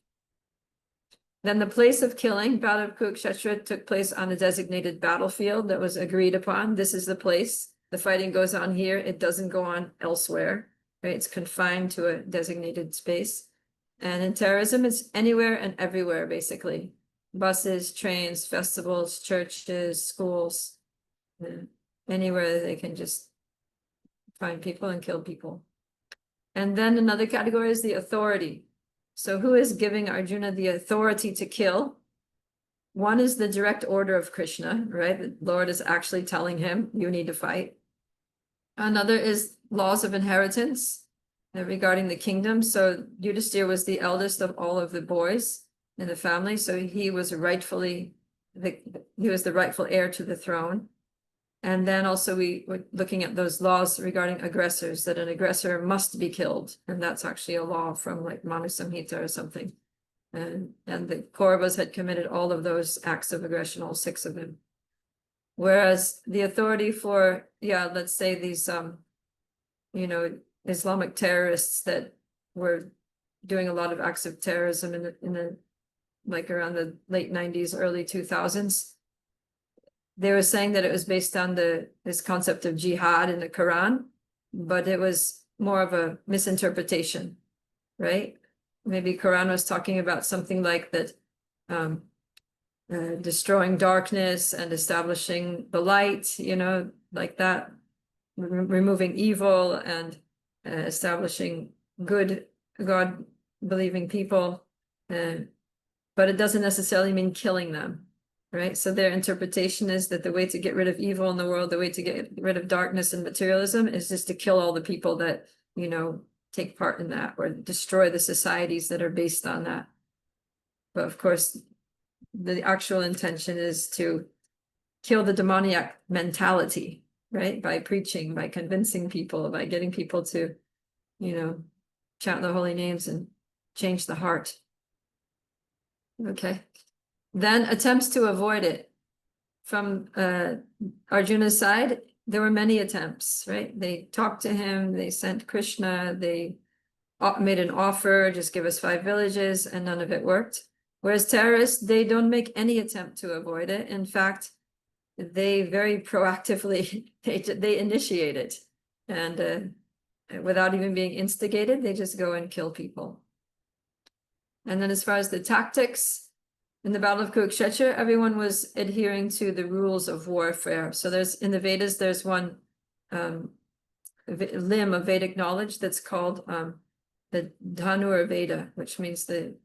Then the place of killing, Battle of Kurukshetra, took place on a designated battlefield that was agreed upon. This is the place. The fighting goes on here. It doesn't go on elsewhere. Right? It's confined to a designated space. And in terrorism, it's anywhere and everywhere, basically. Buses, trains, festivals, churches, schools, anywhere they can just find people and kill people. And then another category is the authority. So who is giving Arjuna the authority to kill? One is the direct order of Krishna, right? The Lord is actually telling him, you need to fight. Another is laws of inheritance regarding the kingdom. So Yudhisthira was the eldest of all of the boys in the family. So he was the rightful heir to the throne. And then also we were looking at those laws regarding aggressors, that an aggressor must be killed. And that's actually a law from like Manu Samhita or something. And the Kauravas had committed all of those acts of aggression, all 6 of them. Whereas the authority for, let's say these, Islamic terrorists that were doing a lot of acts of terrorism in the like around the late 90s, early 2000s. They were saying that it was based on this concept of jihad in the Quran, but it was more of a misinterpretation, right? Maybe Quran was talking about something like that, destroying darkness and establishing the light, like that, removing evil and establishing good, God-believing people. But it doesn't necessarily mean killing them. Right. So their interpretation is that the way to get rid of evil in the world, the way to get rid of darkness and materialism is just to kill all the people that, take part in that, or destroy the societies that are based on that. But of course, the actual intention is to kill the demoniac mentality, right? By preaching, by convincing people, by getting people to, chant the holy names and change the heart. Okay. Then attempts to avoid it. From Arjuna's side, there were many attempts, right? They talked to him, they sent Krishna, they made an offer, just give us 5 villages, and none of it worked. Whereas terrorists, they don't make any attempt to avoid it. In fact, they very proactively, they initiate it. And without even being instigated, they just go and kill people. And then as far as the tactics, in the Battle of Kurukshetra, everyone was adhering to the rules of warfare. So there's, in the Vedas, there's one limb of Vedic knowledge that's called the Dhanur Veda, which means the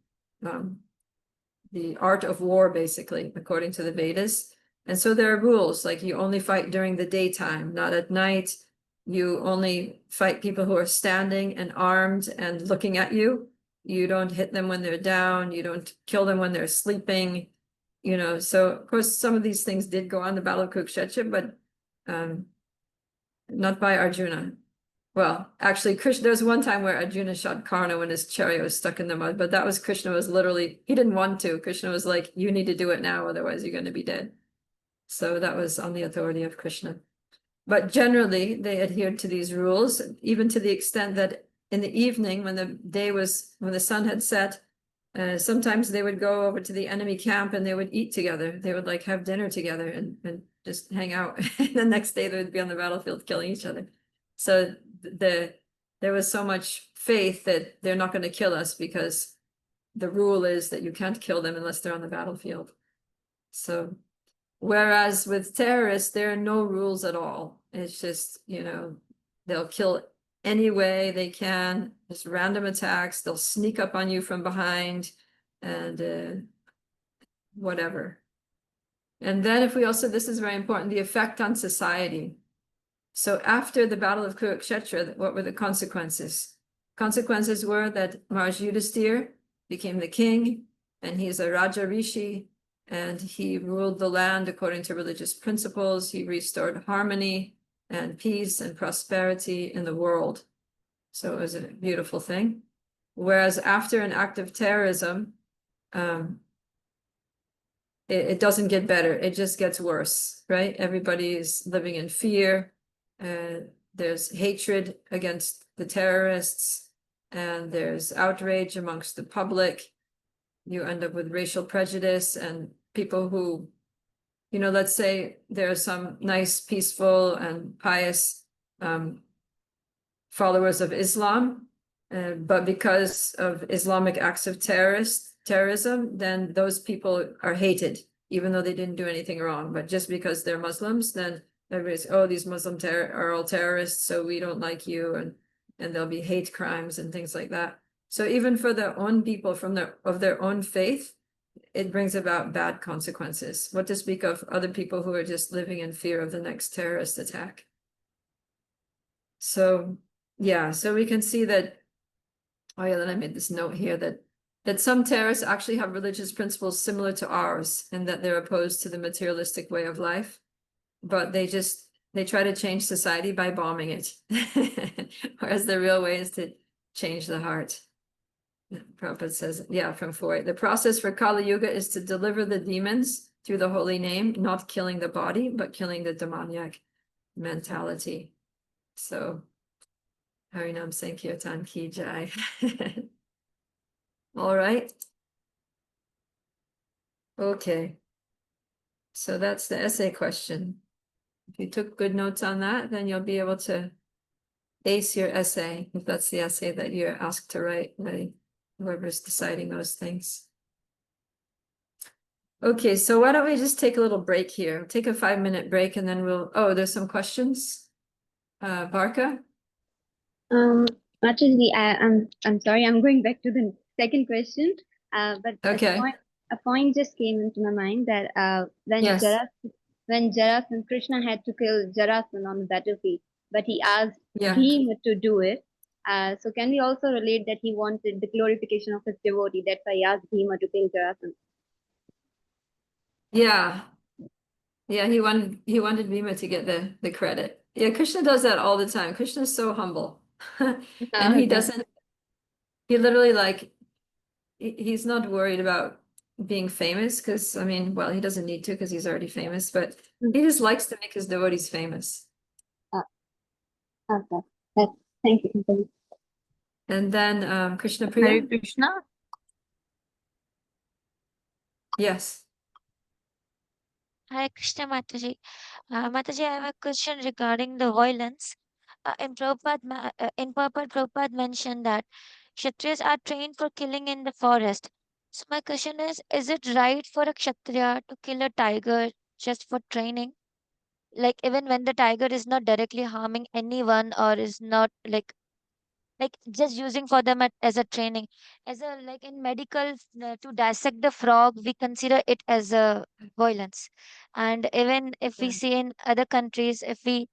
art of war, basically, according to the Vedas. And so there are rules, like you only fight during the daytime, not at night. You only fight people who are standing and armed and looking at you. You don't hit them when they're down. You don't kill them when they're sleeping. You know, so of course, some of these things did go on the Battle of Kurukshetra, but not by Arjuna. Well, actually, Krishna, there's one time where Arjuna shot Karna when his chariot was stuck in the mud, but that was Krishna was literally, he didn't want to. Krishna was like, you need to do it now, otherwise you're going to be dead. So that was on the authority of Krishna. But generally, they adhered to these rules, even to the extent that in the evening, when the sun had set, sometimes they would go over to the enemy camp and they would eat together. They would like have dinner together and just hang out. And the next day they would be on the battlefield killing each other. So there was so much faith that they're not going to kill us because the rule is that you can't kill them unless they're on the battlefield. So whereas with terrorists, there are no rules at all. It's just, you know, they'll kill any way they can, just random attacks. They'll sneak up on you from behind and whatever. And then if we also, this is very important, the effect on society. So after the Battle of Kurukshetra, what were the consequences? Consequences were that Maharaj Yudhisthira became the king, and he's a Raja Rishi, and he ruled the land according to religious principles. He restored harmony and peace and prosperity in the world. So it was a beautiful thing. Whereas after an act of terrorism, it doesn't get better. It just gets worse, right? Everybody is living in fear. There's hatred against the terrorists, and there's outrage amongst the public. You end up with racial prejudice and people who, you know, let's say there are some nice, peaceful, and pious followers of Islam, but because of Islamic acts of terrorism, then those people are hated, even though they didn't do anything wrong. But just because they're Muslims, then everybody's, oh, these Muslims are all terrorists, so we don't like you, and there'll be hate crimes and things like that. So even for their own people of their own faith, it brings about bad consequences. What to speak of other people who are just living in fear of the next terrorist attack. So yeah, so we can see that, oh yeah, then I made this note here that some terrorists actually have religious principles similar to ours, and that they're opposed to the materialistic way of life, but they try to change society by bombing it. Whereas the real way is to change the heart. Prabhupada says, yeah, from 4. The process for Kali Yuga is to deliver the demons through the holy name, not killing the body, but killing the demoniac mentality. So, Harinam Sankirtan Ki Jai. All right. Okay. So that's the essay question. If you took good notes on that, then you'll be able to ace your essay, if that's the essay that you're asked to write by whoever's deciding those things. Okay, so why don't we just take a little break here? Take a 5-minute break and then oh, there's some questions. Barka? Actually, I'm sorry, I'm going back to the second question. But okay. A point just came into my mind that when yes. Jarasandha, Krishna had to kill Jarasandha on the battlefield, but he asked Yeah. Bhima to do it. So can we also relate that he wanted the glorification of his devotee? That's why he asked Bhima to kill Jarasandha. Yeah. Yeah, he wanted Bhima to get the credit. Yeah, Krishna does that all the time. Krishna is so humble. And he literally like, he's not worried about being famous because, I mean, well, he doesn't need to because he's already famous, but he just likes to make his devotees famous. Okay. Thank you. And then Krishna Priya. Hare Krishna. Yes. Hare Krishna Mataji. Mataji, I have a question regarding the violence. In Purport, Prabhupada mentioned that Kshatriyas are trained for killing in the forest. So my question is it right for a Kshatriya to kill a tiger just for training? Like even when the tiger is not directly harming anyone or is not like just using for them as a training, as a like in medical, to dissect the frog we consider it as a violence. And even if we Yeah. see in other countries, if we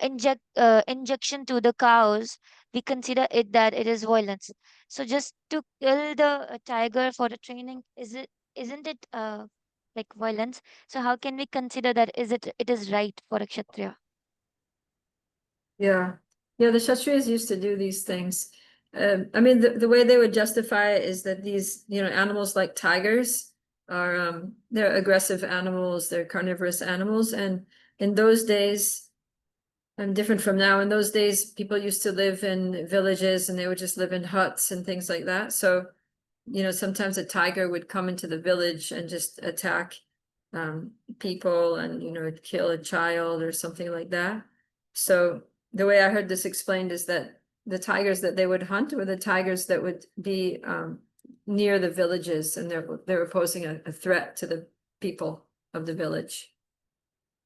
inject injection to the cows, we consider it that it is violence. So just to kill the tiger for the training, isn't it like violence? So how can we consider that it is right for a kshatriya? Yeah. Yeah, the Kshatriyas used to do these things. I mean, the way they would justify it is that these, animals like tigers are, they're aggressive animals, they're carnivorous animals. And in those days, and different from now, in those days, people used to live in villages and they would just live in huts and things like that. So, sometimes a tiger would come into the village and just attack people and, it'd kill a child or something like that. So the way I heard this explained is that the tigers that they would hunt were the tigers that would be near the villages, and they were posing a threat to the people of the village.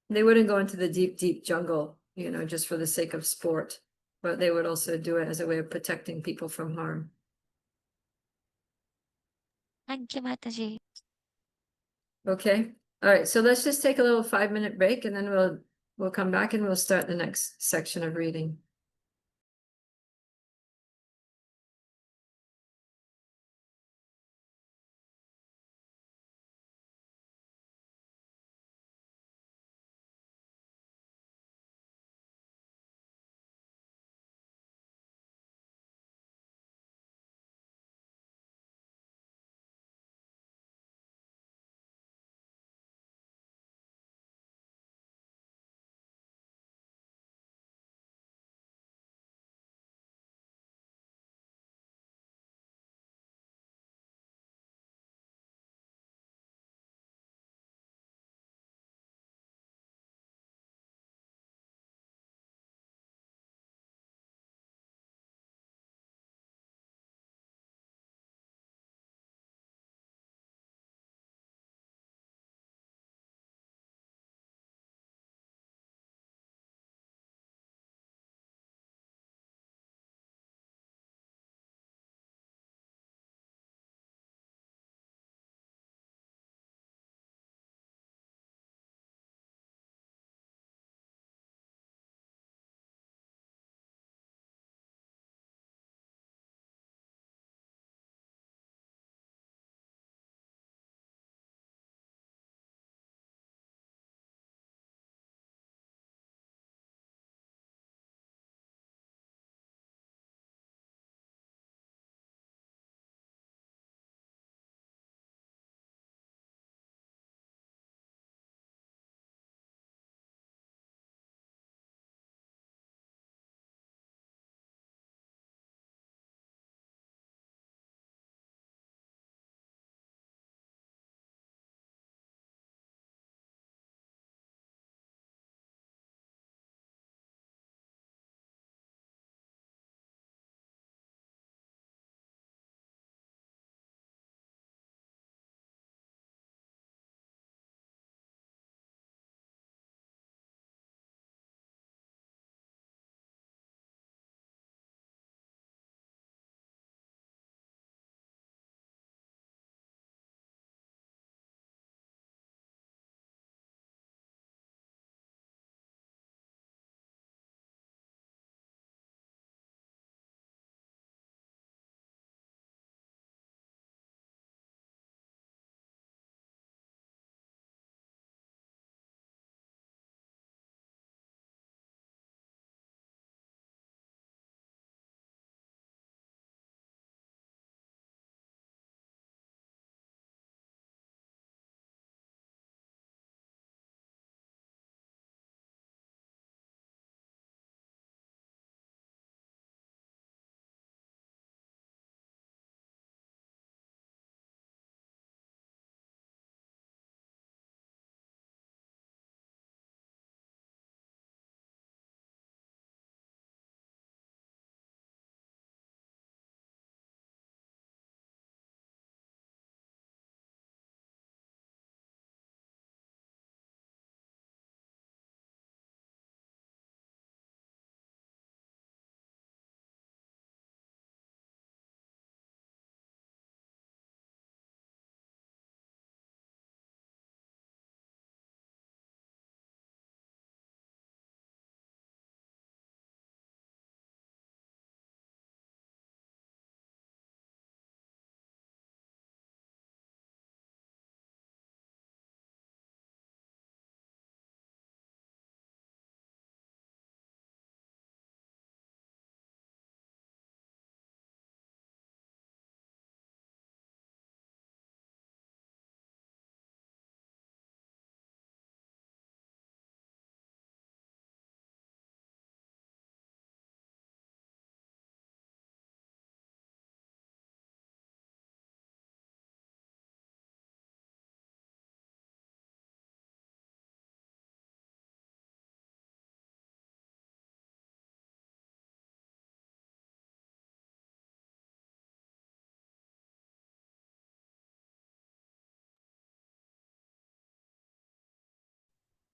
They wouldn't go into the deep, deep jungle, just for the sake of sport, but they would also do it as a way of protecting people from harm. Thank you, Mataji. Okay, all right, so let's just take a little 5-minute break and then we'll come back and we'll start the next section of reading.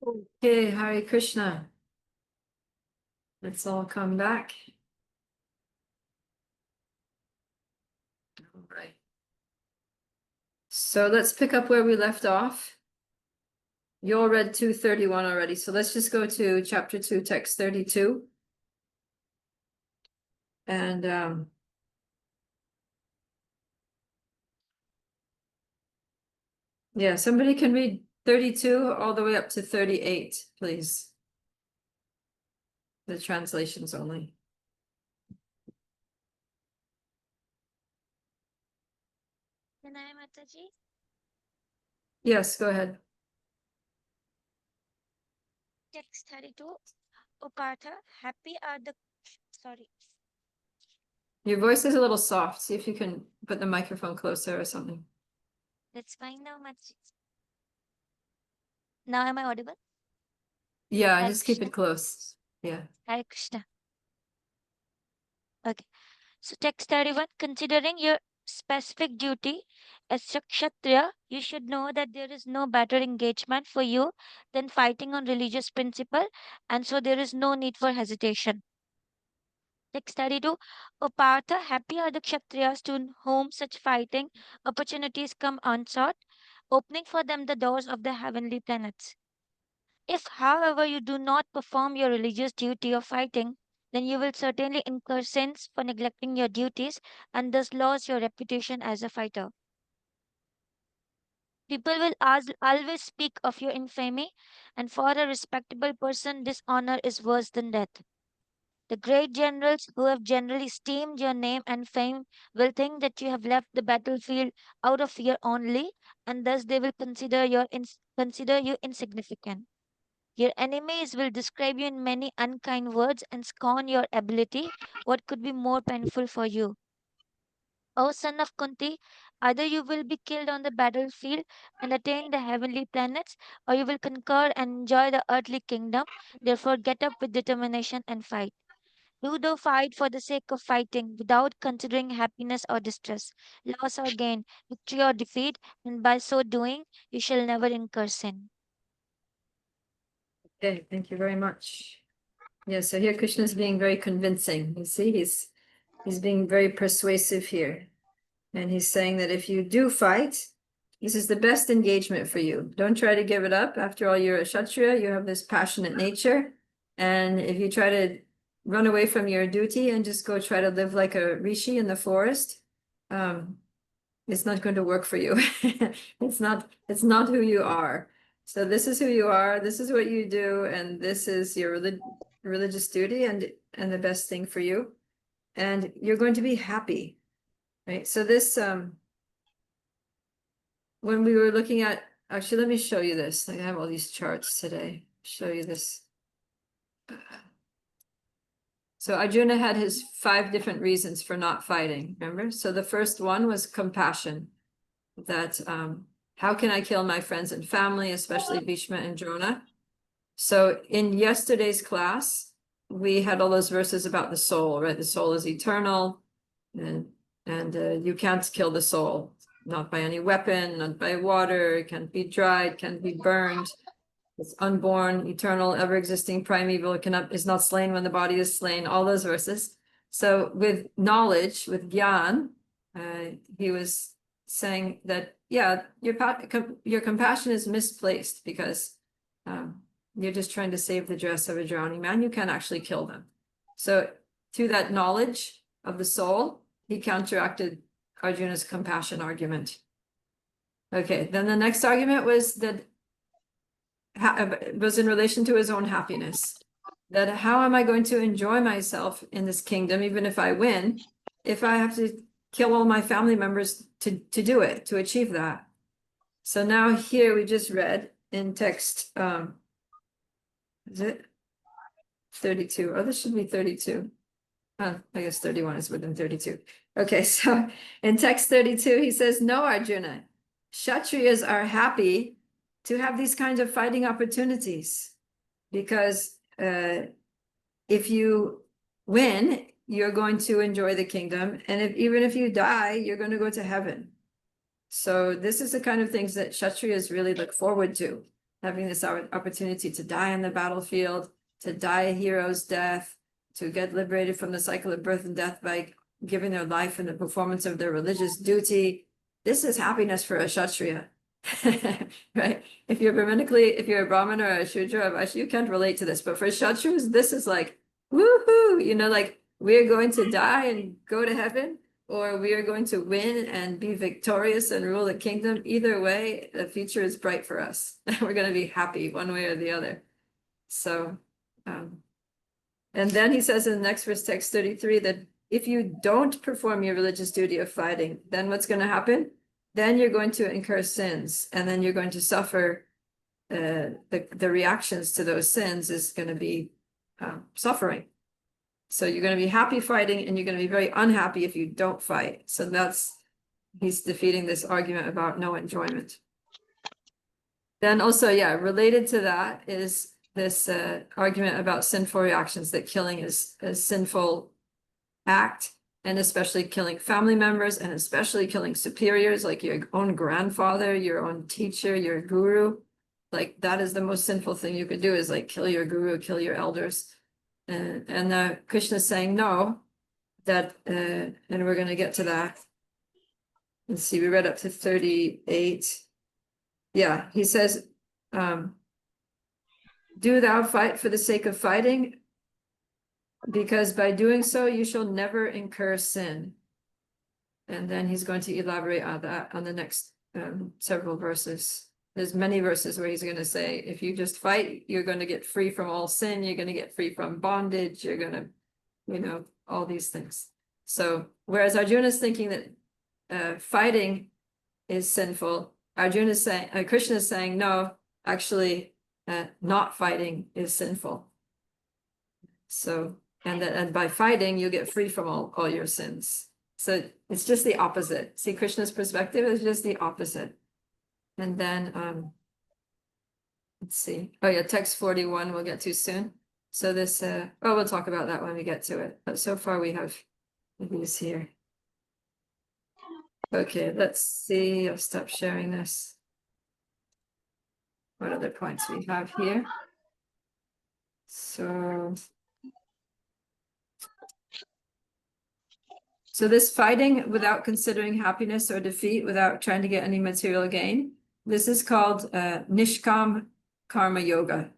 Okay, Hare Krishna. Let's all come back. All right. So let's pick up where we left off. You all read 231 already, so let's just go to chapter 2, text 32. And yeah, somebody can read 32 all the way up to 38, please. The translations only. Can I, Mataji? Yes, go ahead. Text 32. O Partha, happy are the sorry. Your voice is a little soft. See if you can put the microphone closer or something. That's fine now, Mataji. Now am I audible? Yeah, Hare just keep Krishna. it close. Yeah. Hare Krishna. Okay. So text 31, considering your specific duty as a Kshatriya, you should know that there is no better engagement for you than fighting on religious principle, and so there is no need for hesitation. Text 32, O Partha, happy are the Kshatriyas to whom such fighting opportunities come unsought, opening for them the doors of the heavenly planets. If, however, you do not perform your religious duty of fighting, then you will certainly incur sins for neglecting your duties and thus lose your reputation as a fighter. People will always speak of your infamy, and for a respectable person, dishonor is worse than death. The great generals who have generally esteemed your name and fame will think that you have left the battlefield out of fear only, and thus they will consider you insignificant. Your enemies will describe you in many unkind words and scorn your ability. What could be more painful for you? O son of Kunti, either you will be killed on the battlefield and attain the heavenly planets, or you will conquer and enjoy the earthly kingdom. Therefore, get up with determination and fight. Do thou fight for the sake of fighting, without considering happiness or distress, loss or gain, victory or defeat, and by so doing, you shall never incur sin. Okay, thank you very much. Yeah, so here Krishna is being very convincing. You see, he's being very persuasive here. And he's saying that if you do fight, this is the best engagement for you. Don't try to give it up. After all, you're a Kshatriya, you have this passionate nature. And if you try to run away from your duty and just go try to live like a rishi in the forest, it's not going to work for you. It's not who you are. So this is who you are, this is what you do, and this is your religious duty and the best thing for you. And you're going to be happy. Right. So this when we were looking at, actually, let me show you this. I have all these charts today. Show you this. So Arjuna had his 5 different reasons for not fighting, remember? So the first one was compassion. That how can I kill my friends and family, especially Bhishma and Drona? So in yesterday's class, we had all those verses about the soul, right? The soul is eternal, and you can't kill the soul, not by any weapon, not by water. It can't be dried, can't be burned. It's unborn, eternal, ever-existing, primeval. It is not slain when the body is slain. All those verses. So with knowledge, with Gyan, he was saying that, yeah, your compassion is misplaced because you're just trying to save the dress of a drowning man. You can't actually kill them. So through that knowledge of the soul, he counteracted Arjuna's compassion argument. Okay, then the next argument was that was in relation to his own happiness. That how am I going to enjoy myself in this kingdom, even if I win, if I have to kill all my family members to do it, to achieve that? So now here we just read in text, is it 32? Oh, this should be 32. I guess 31 is within 32. Okay, so in text 32, he says, no, Arjuna, Kshatriyas are happy to have these kinds of fighting opportunities because if you win, you're going to enjoy the kingdom. And even if you die, you're going to go to heaven. So this is the kind of things that Kshatriyas really look forward to. having this opportunity to die on the battlefield, to die a hero's death, to get liberated from the cycle of birth and death by giving their life in the performance of their religious duty. This is happiness for a Kshatriya, right? If you're a Brahmin or a Shudra, you can't relate to this, but for Kshatriyas, this is like, woohoo, you know, like we're going to die and go to heaven, or we are going to win and be victorious and rule the kingdom. Either way, the future is bright for us. We're going to be happy one way or the other. So, and then he says in the next verse, text 33, that if you don't perform your religious duty of fighting, then what's going to happen? Then you're going to incur sins, and then you're going to suffer. The reactions to those sins is going to be suffering. So you're going to be happy fighting, and you're going to be very unhappy if you don't fight. So he's defeating this argument about no enjoyment. Then also, yeah, related to that is this argument about sinful reactions, that killing is a sinful act, and especially killing family members, and especially killing superiors, like your own grandfather, your own teacher, your guru. Like that is the most sinful thing you could do, is like kill your guru, kill your elders. And Krishna is saying no, that, and we're going to get to that. Let's see, we read up to 38. Yeah, he says, do thou fight for the sake of fighting, because by doing so, you shall never incur sin. And then he's going to elaborate on that on the next several verses. There's many verses where he's going to say, if you just fight, you're going to get free from all sin. You're going to get free from bondage. You're going to, you know, all these things. So whereas Arjuna is thinking that fighting is sinful, Arjuna is saying, Krishna is saying, no, actually, not fighting is sinful. So, and by fighting, you get free from all your sins. So it's just the opposite. See, Krishna's perspective is just the opposite. And then, let's see. Oh yeah, text 41 we'll get to soon. So this, we'll talk about that when we get to it. But so far we have these here. Okay, let's see. I'll stop sharing this. What other points we have here? So this fighting without considering happiness or defeat, without trying to get any material gain, this is called Nishkam Karma Yoga.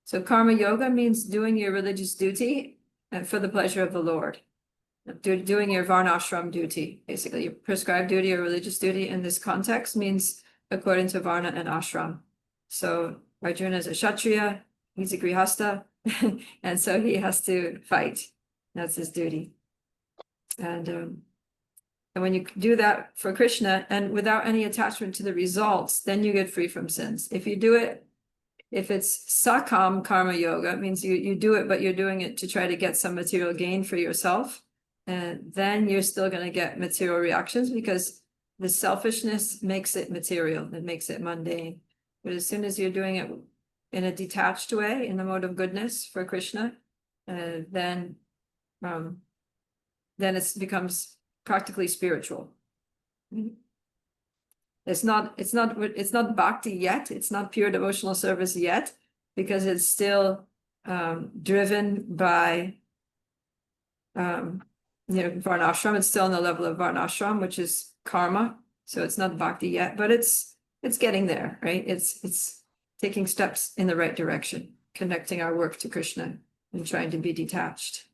So Karma Yoga means doing your religious duty for the pleasure of the Lord. Doing your Varnashram duty, basically your prescribed duty or religious duty in this context means according to Varna and Ashram. So Arjuna is a Kshatriya, he's a Grihasta, and so he has to fight. That's his duty. And when you do that for Krishna and without any attachment to the results, then you get free from sins. If you do it, if it's Sakam Karma Yoga, it means you do it, but you're doing it to try to get some material gain for yourself. And then you're still going to get material reactions, because the selfishness makes it material, it makes it mundane. But as soon as you're doing it in a detached way, in the mode of goodness for Krishna, then it becomes practically spiritual. It's not bhakti yet. It's not pure devotional service yet, because it's still driven by Varnashram. It's still on the level of Varnashram, which is karma. So it's not bhakti yet, but it's getting there, right? It's taking steps in the right direction, connecting our work to Krishna and trying to be detached.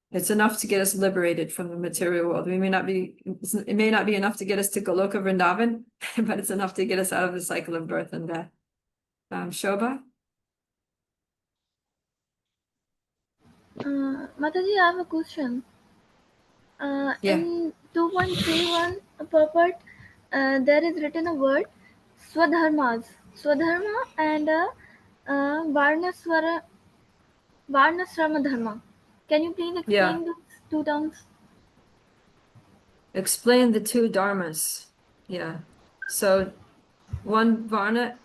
It's enough to get us liberated from the material world. It may not be enough to get us to Goloka Vrindavan, but it's enough to get us out of the cycle of birth and death. Shobha? Mataji, I have a question. Yeah. In 2.31 purport, there is written a word, Swadharmas. Swadharma and Varnasrama Dharma. Can you please explain those two terms? Explain the two dharmas. Yeah. So one dharma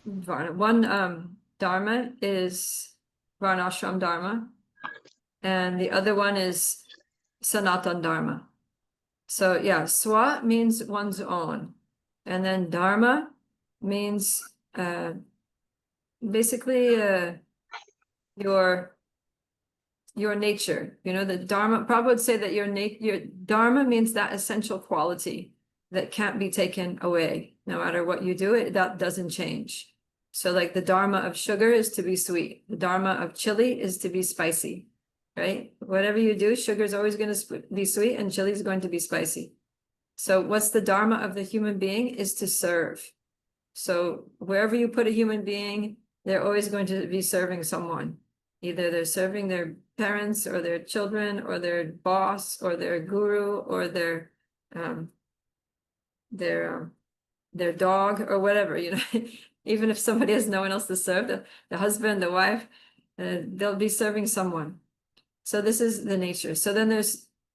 is Varnashram Dharma, and the other one is Sanatan Dharma. So yeah, Swa means one's own, and then Dharma means basically your nature. You know, the dharma, Prabhupada would say that your dharma means that essential quality that can't be taken away. No matter what you do, that doesn't change. So like the dharma of sugar is to be sweet. The dharma of chili is to be spicy, right? Whatever you do, sugar is always going to be sweet and chili is going to be spicy. So what's the dharma of the human being is to serve. So wherever you put a human being, they're always going to be serving someone. Either they're serving their parents or their children or their boss or their guru or their dog or whatever, you know. Even if somebody has no one else to serve, the husband, the wife, they'll be serving someone. So this is the nature. So then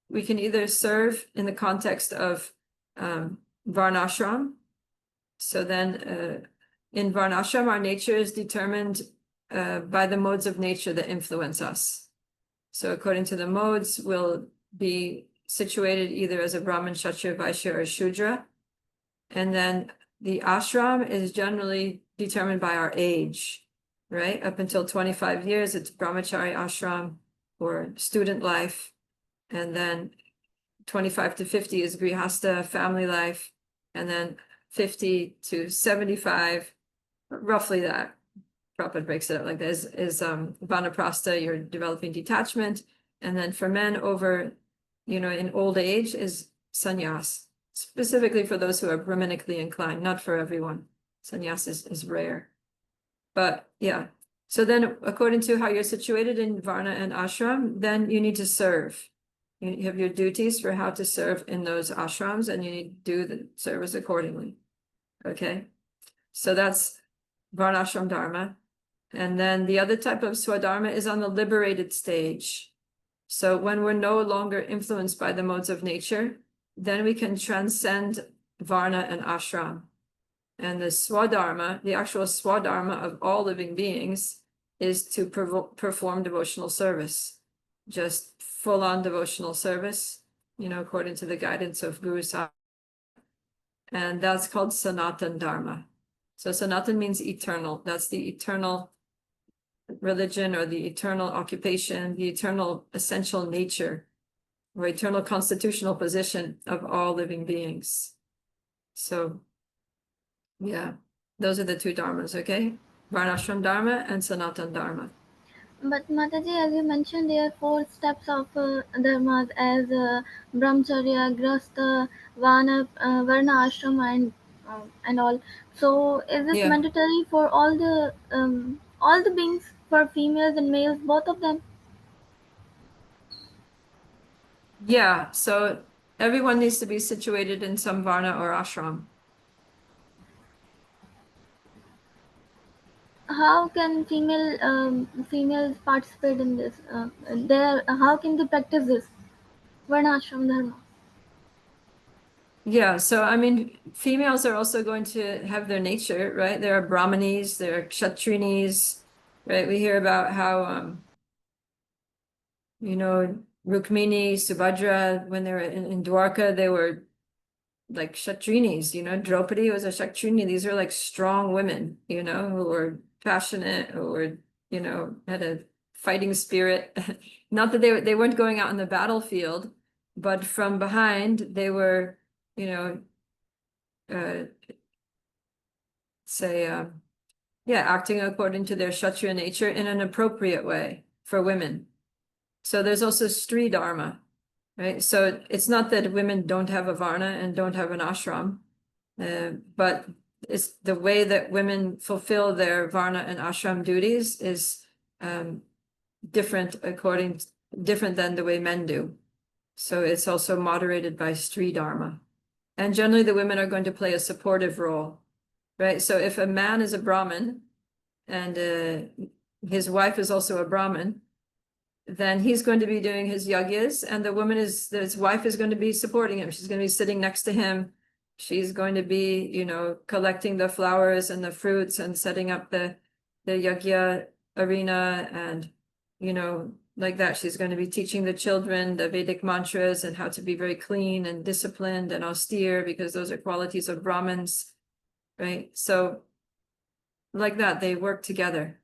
we can either serve in the context of varnashram. So then in varnashram, our nature is determined by the modes of nature that influence us. So according to the modes, we'll be situated either as a Brahmin, Kshatriya, Vaishya, or Shudra. And then the ashram is generally determined by our age, right? Up until 25 years, it's brahmachari ashram or student life. And then 25 to 50 is grihastha, family life. And then 50 to 75, roughly that. Prabhupada breaks it up like this, is vanaprastha, you're developing detachment. And then for men over, you know, in old age is sannyas, specifically for those who are brahmanically inclined, not for everyone. Sannyas is rare. But yeah, so then according to how you're situated in varna and ashram, then you need to serve. You have your duties for how to serve in those ashrams, and you need to do the service accordingly. Okay, so that's varnashram dharma. And then the other type of swadharma is on the liberated stage. So when we're no longer influenced by the modes of nature, then we can transcend varna and ashram. And the swadharma, the actual swadharma of all living beings, is to perform devotional service. Just full-on devotional service, you know, according to the guidance of Guru Sahib. And that's called Sanatan Dharma. So Sanatan means eternal. That's the eternal religion or the eternal occupation, the eternal essential nature or eternal constitutional position of all living beings. So yeah, those are the two dharmas, okay? Varnashram Dharma and Sanatan Dharma. But Mataji, as you mentioned, there are 4 steps of dharmas as brahmacharya, grasta, varna, ashram, and all. So, is this Yeah. mandatory for all the beings, for females and males, both of them? Yeah, so everyone needs to be situated in some varna or ashram. How can females participate in this? How can they practice this varna, ashram, dharma? Yeah, so I mean, females are also going to have their nature, right? There are brahmanis, there are kshatrinis, right? We hear about how, you know, Rukmini, Subhadra, when they were in Dwarka, they were like kshatrinis, you know, Draupadi was a kshatrini. These are like strong women, you know, who were passionate, who were, you know, had a fighting spirit. Not that they weren't going out on the battlefield, but from behind they were, you know, acting according to their kshatriya nature in an appropriate way for women. So there's also Stri Dharma, right? So it's not that women don't have a varna and don't have an ashram, but it's the way that women fulfill their varna and ashram duties is different than the way men do. So it's also moderated by Stri Dharma. And generally the women are going to play a supportive role, right? So if a man is a Brahmin and his wife is also a Brahmin, then he's going to be doing his yagyas, and his wife is going to be supporting him. She's going to be sitting next to him. She's going to be, you know, collecting the flowers and the fruits and setting up the yagya arena, and, you know, like that. She's going to be teaching the children the Vedic mantras and how to be very clean and disciplined and austere, because those are qualities of Brahmins, right? So like that, they work together.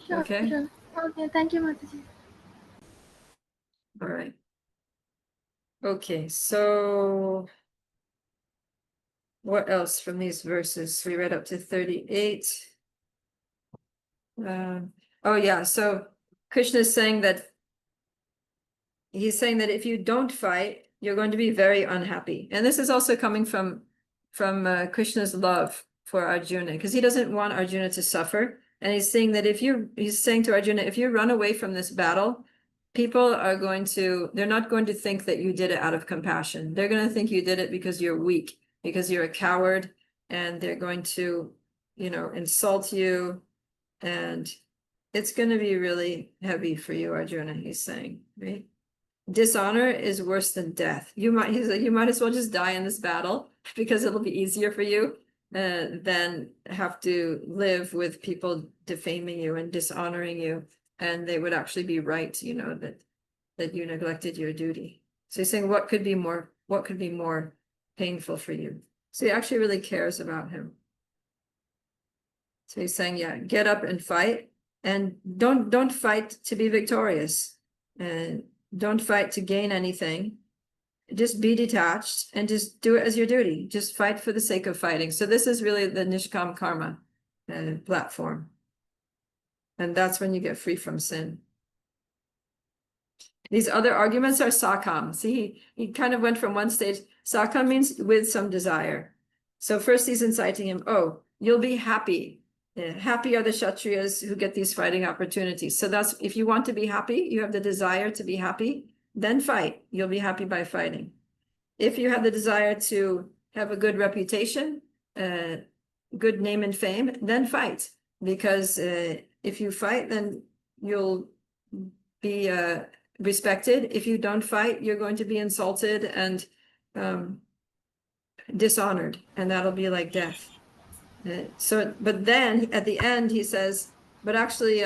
Sure, Okay. sure. Okay, thank you, Mataji. All right. Okay, so what else from these verses? We read up to 38. Oh yeah, so Krishna is saying that he's saying that if you don't fight, you're going to be very unhappy. And this is also coming from Krishna's love for Arjuna, because he doesn't want Arjuna to suffer. And he's saying that he's saying to Arjuna, if you run away from this battle, people are they're not going to think that you did it out of compassion. They're going to think you did it because you're weak, because you're a coward, and they're going to, insult you. And it's going to be really heavy for you, Arjuna, he's saying, right? Dishonor is worse than death. He's like, you might as well just die in this battle because it'll be easier for you than have to live with people defaming you and dishonoring you. And they would actually be right, that you neglected your duty. So he's saying, what could be more painful for you? So he actually really cares about him. So he's saying, yeah, get up and fight, and don't fight to be victorious, and don't fight to gain anything. Just be detached and just do it as your duty. Just fight for the sake of fighting. So this is really the Nishkam Karma platform. And that's when you get free from sin. These other arguments are sakam. See, he kind of went from one stage. Sakam means with some desire. So first he's inciting him, oh, you'll be happy. Happy are the Kshatriyas who get these fighting opportunities. So that's, if you want to be happy, you have the desire to be happy, then fight. You'll be happy by fighting. If you have the desire to have a good reputation, good name and fame, then fight. Because if you fight, then you'll be respected. If you don't fight, you're going to be insulted and dishonored, and that'll be like death. But then at the end he says, but actually,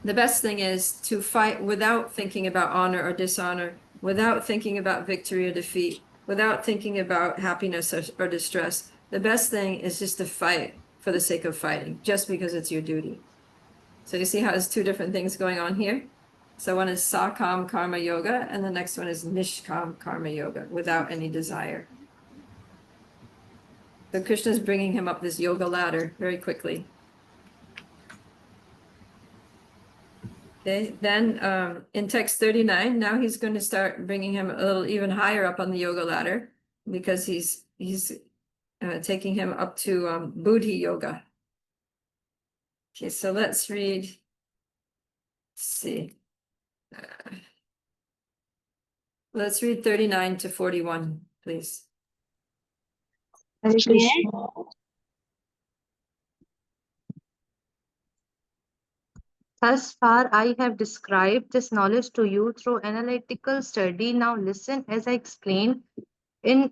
the best thing is to fight without thinking about honor or dishonor, without thinking about victory or defeat, without thinking about happiness or distress. The best thing is just to fight for the sake of fighting, just because it's your duty. So you see how there's two different things going on here? So one is Sakam Karma Yoga, and the next one is Nishkam Karma Yoga, without any desire. So Krishna is bringing him up this yoga ladder very quickly. Okay, then in text 39, now he's going to start bringing him a little even higher up on the yoga ladder, because he's taking him up to Buddhi Yoga. Okay, so let's read. Let's see. Let's read 39 to 41, please. Hare Krishna. Thus far, I have described this knowledge to you through analytical study. Now listen as I explain in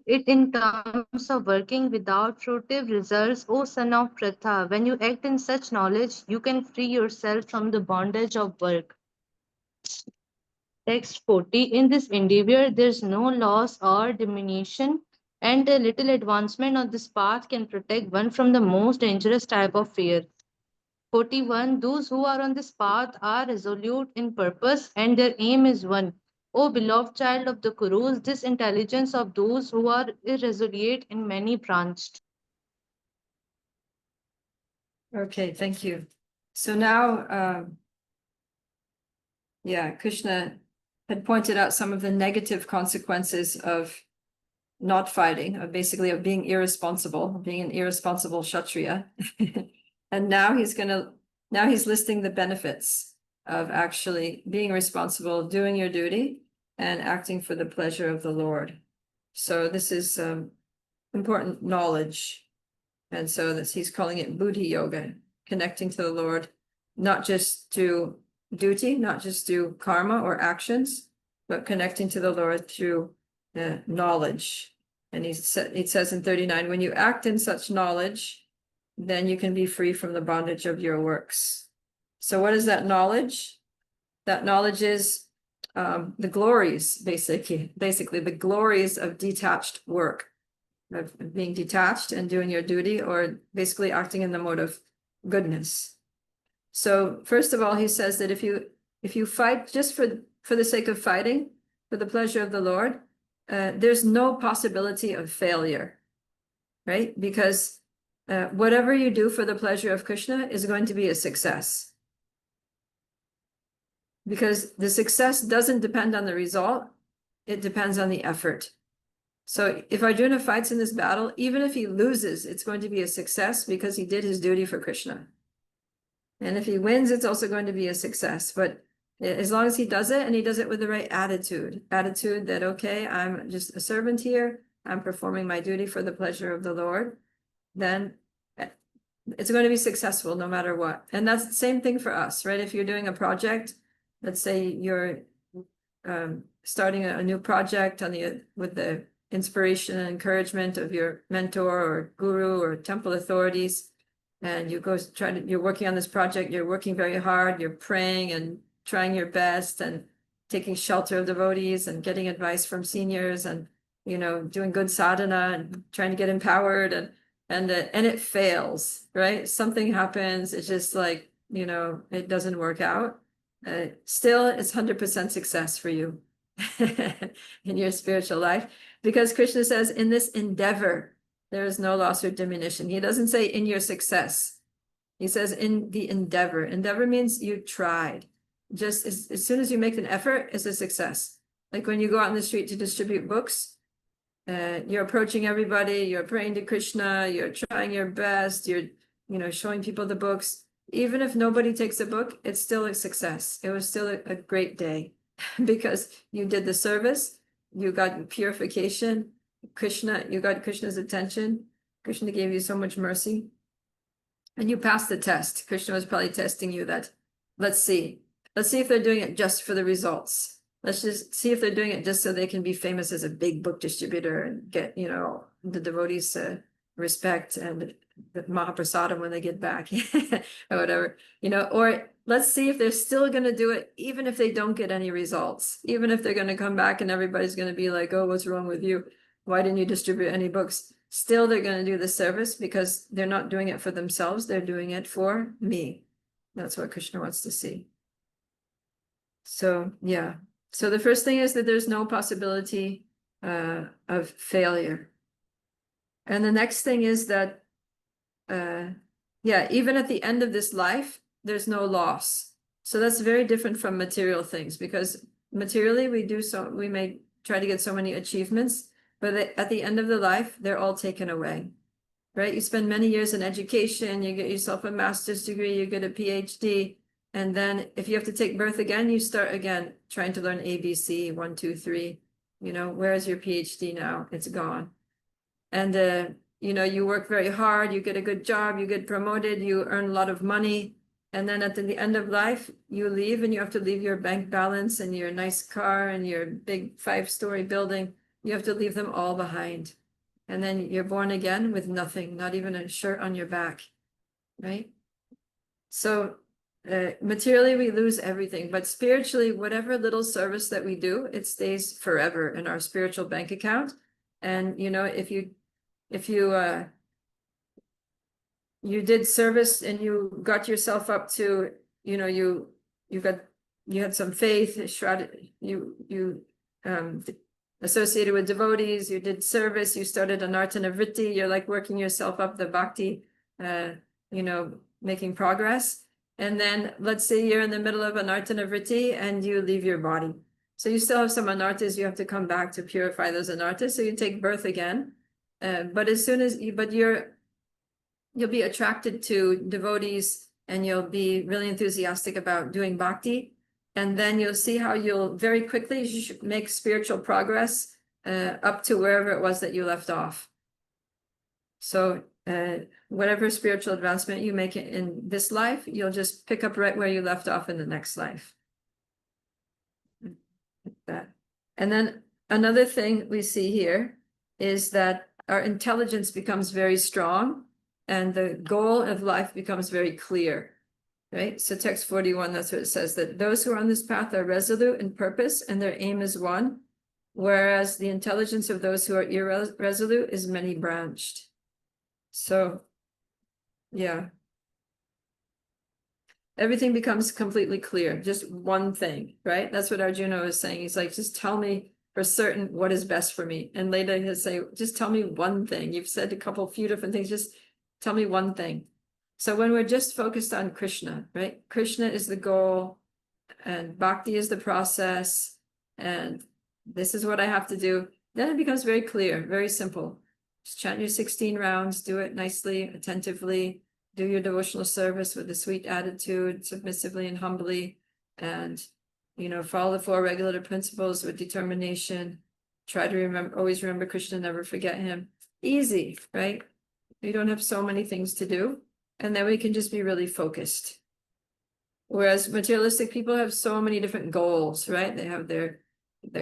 terms of working without fruitive results. O son of Pratha, when you act in such knowledge, you can free yourself from the bondage of work. Text 40. In this endeavor, there is no loss or diminution, and a little advancement on this path can protect one from the most dangerous type of fear. 41. Those who are on this path are resolute in purpose, and their aim is one. O beloved child of the Kurus, this intelligence of those who are irresolute in many branched. Okay, thank you. So now, Krishna had pointed out some of the negative consequences of not fighting, of being irresponsible, being an irresponsible Kshatriya. And now he's listing the benefits of actually being responsible, doing your duty, and acting for the pleasure of the Lord. So this is important knowledge. And so he's calling it Buddhi Yoga, connecting to the Lord, not just to duty, not just through karma or actions, but connecting to the Lord through knowledge. And it says in 39, when you act in such knowledge, then you can be free from the bondage of your works. So what is that knowledge? That knowledge is the glories, basically the glories of detached work. of being detached and doing your duty, or basically acting in the mode of goodness. So first of all, he says that if you fight just for the sake of fighting, for the pleasure of the Lord, there's no possibility of failure, right? Because whatever you do for the pleasure of Krishna is going to be a success. Because the success doesn't depend on the result, it depends on the effort. So if Arjuna fights in this battle, even if he loses, it's going to be a success because he did his duty for Krishna. And if he wins, it's also going to be a success. But as long as he does it, and he does it with the right attitude that, okay, I'm just a servant here, I'm performing my duty for the pleasure of the Lord, then it's going to be successful no matter what. And that's the same thing for us, right? If you're doing a project, let's say you're starting a new project with the inspiration and encouragement of your mentor or guru or temple authorities, and you're working on this project, you're working very hard, you're praying and trying your best and taking shelter of devotees and getting advice from seniors and, doing good sadhana and trying to get empowered, and it fails, right? Something happens, it's just like, it doesn't work out. Still, it's 100% success for you in your spiritual life, because Krishna says in this endeavor, there is no loss or diminution. He doesn't say in your success. He says in the endeavor. Endeavor means you tried. Just as soon as you make an effort, it's a success. Like when you go out in the street to distribute books, you're approaching everybody, you're praying to Krishna, you're trying your best, you're, showing people the books. Even if nobody takes a book, it's still a success. It was still a great day because you did the service, you got purification, you got Krishna's attention. Krishna gave you so much mercy. And you passed the test. Krishna was probably testing you that, let's see if they're doing it just for the results. Let's just see if they're doing it just so they can be famous as a big book distributor and get, the devotees respect and the Mahaprasadam when they get back or whatever, or let's see if they're still going to do it, even if they don't get any results, even if they're going to come back and everybody's going to be like, oh, what's wrong with you? Why didn't you distribute any books? Still, they're going to do the service because they're not doing it for themselves. They're doing it for me. That's what Krishna wants to see. So, yeah. So the first thing is that there's no possibility of failure. And the next thing is that, even at the end of this life, there's no loss. So that's very different from material things, because materially we may try to get so many achievements, but at the end of the life, they're all taken away, right? You spend many years in education, you get yourself a master's degree, you get a PhD, and then if you have to take birth again, you start again trying to learn ABC, 1, 2, 3. Where is your PhD now? It's gone. And you work very hard, you get a good job, you get promoted, you earn a lot of money, and then at the end of life, you leave and you have to leave your bank balance and your nice car and your big 5-story building. You have to leave them all behind. And then you're born again with nothing, not even a shirt on your back, right? So materially, we lose everything, but spiritually, whatever little service that we do, it stays forever in our spiritual bank account. And, if you did service and you got yourself up to, you had some faith, you associated with devotees, you did service, you started anartana vritti, you're like working yourself up the bhakti, making progress. And then let's say you're in the middle of anartana vritti and you leave your body. So you still have some anarthas, you have to come back to purify those anarthas. So you take birth again. But as soon as you'll be attracted to devotees and you'll be really enthusiastic about doing bhakti. And then you'll see how you'll very quickly make spiritual progress up to wherever it was that you left off. So whatever spiritual advancement you make in this life, you'll just pick up right where you left off in the next life. Like that. And then another thing we see here is that our intelligence becomes very strong and the goal of life becomes very clear. Right? So text 41, that's what it says, that those who are on this path are resolute in purpose and their aim is one. whereas the intelligence of those who are irresolute is many branched. So, yeah. Everything becomes completely clear, just one thing, right? That's what Arjuna was saying. He's like, just tell me for certain what is best for me. And later he'll say, just tell me one thing. You've said a few different things, just tell me one thing. So when we're just focused on Krishna, right? Krishna is the goal and bhakti is the process. And this is what I have to do. Then it becomes very clear, very simple. Just chant your 16 rounds, do it nicely, attentively, do your devotional service with a sweet attitude, submissively and humbly, and, you know, follow the 4 regulative principles with determination. Try to remember, always remember Krishna, never forget him. Easy, right? We don't have so many things to do, and then we can just be really focused. Whereas materialistic people have so many different goals, right? They have their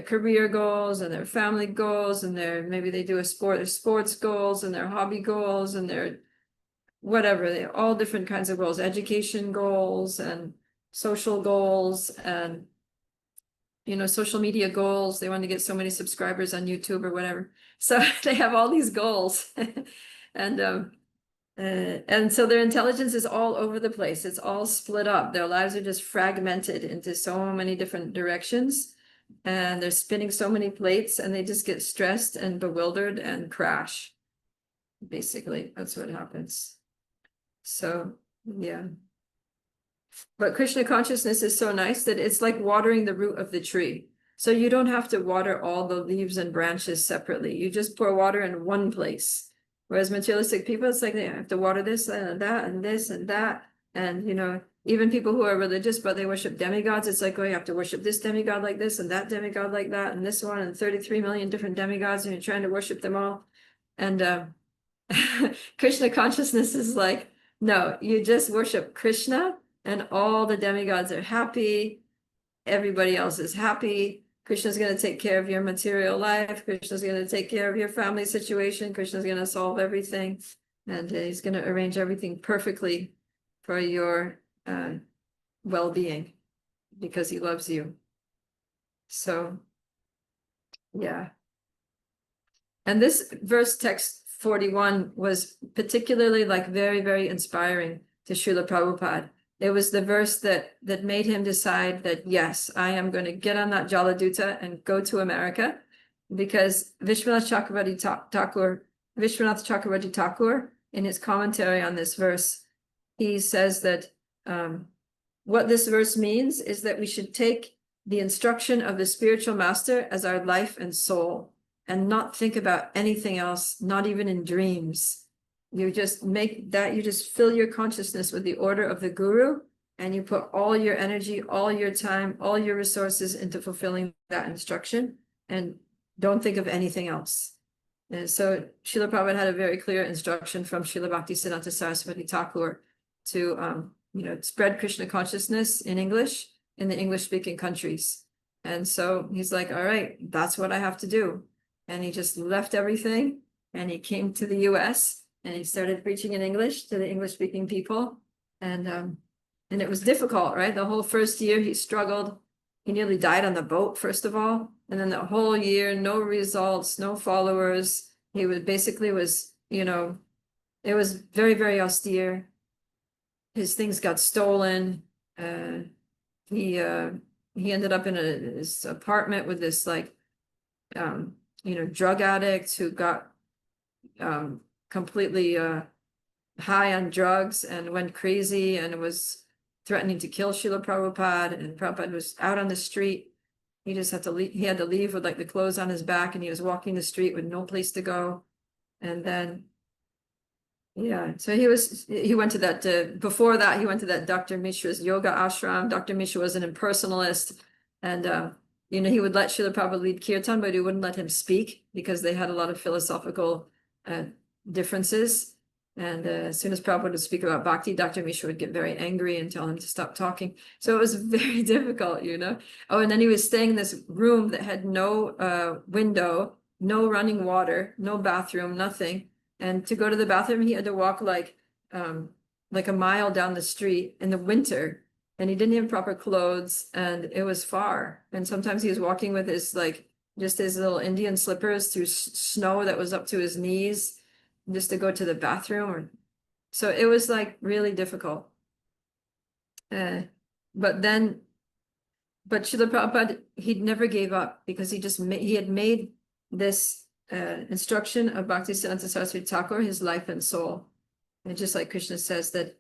career goals and their family goals, and maybe they do their sports goals and their hobby goals and their whatever, they all different kinds of goals, education goals and social goals and, you know, social media goals. They want to get so many subscribers on YouTube or whatever. So they have all these goals. And so their intelligence is all over the place. It's all split up. Their lives are just fragmented into so many different directions. And they're spinning so many plates, and they just get stressed and bewildered and crash. Basically, that's what happens. So, yeah. But Krishna consciousness is so nice that it's like watering the root of the tree. So you don't have to water all the leaves and branches separately. You just pour water in one place. Whereas materialistic people, it's like they have to water this and that and this and that. And, you know, even people who are religious, but they worship demigods, it's like, oh, you have to worship this demigod like this and that demigod like that and this one and 33 million different demigods, and you're trying to worship them all. And Krishna consciousness is like, no, you just worship Krishna and all the demigods are happy. Everybody else is happy. Krishna's going to take care of your material life. Krishna's going to take care of your family situation. Krishna's going to solve everything. And he's going to arrange everything perfectly for your well-being because he loves you. So, yeah. And this verse text 41 was particularly like very, very inspiring to Srila Prabhupada. It was the verse that made him decide that, yes, I am going to get on that Jaladuta and go to America, because Vishwanath Chakravarti Thakur, in his commentary on this verse, he says that what this verse means is that we should take the instruction of the spiritual master as our life and soul, and not think about anything else, not even in dreams. You just fill your consciousness with the order of the guru, and you put all your energy, all your time, all your resources into fulfilling that instruction, and don't think of anything else. And so Srila Prabhupada had a very clear instruction from Srila Bhaktisiddhanta Saraswati Thakur to spread Krishna consciousness in English in the English-speaking countries. And so he's like, all right, that's what I have to do. And he just left everything, and he came to the US, and he started preaching in English to the English-speaking people. And it was difficult, right? The whole first year he struggled. He nearly died on the boat, first of all. And then the whole year, no results, no followers. He it was very, very austere. His things got stolen. He ended up in his apartment with this drug addict who got completely high on drugs and went crazy and was threatening to kill Srila Prabhupada, and Prabhupada was out on the street. He just had to leave. He had to leave with like the clothes on his back, and he was walking the street with no place to go. And then, yeah, so he went to that, before that, he went to that Dr. Mishra's yoga ashram. Dr. Mishra was an impersonalist, and he would let Srila Prabhupada lead kirtan, but he wouldn't let him speak because they had a lot of philosophical differences. And as soon as Prabhupada would speak about bhakti, Dr. Mishra would get very angry and tell him to stop talking. So it was very difficult, Oh, and then he was staying in this room that had no window, no running water, no bathroom, nothing. And to go to the bathroom, he had to walk like a mile down the street in the winter. And he didn't have proper clothes, and it was far. And sometimes he was walking with his just his little Indian slippers through snow that was up to his knees, just to go to the bathroom. So it was like really difficult. But Srila Prabhupada, he never gave up because he had made this instruction of Bhaktisiddhanta Saraswati Thakur his life and soul. And just like Krishna says that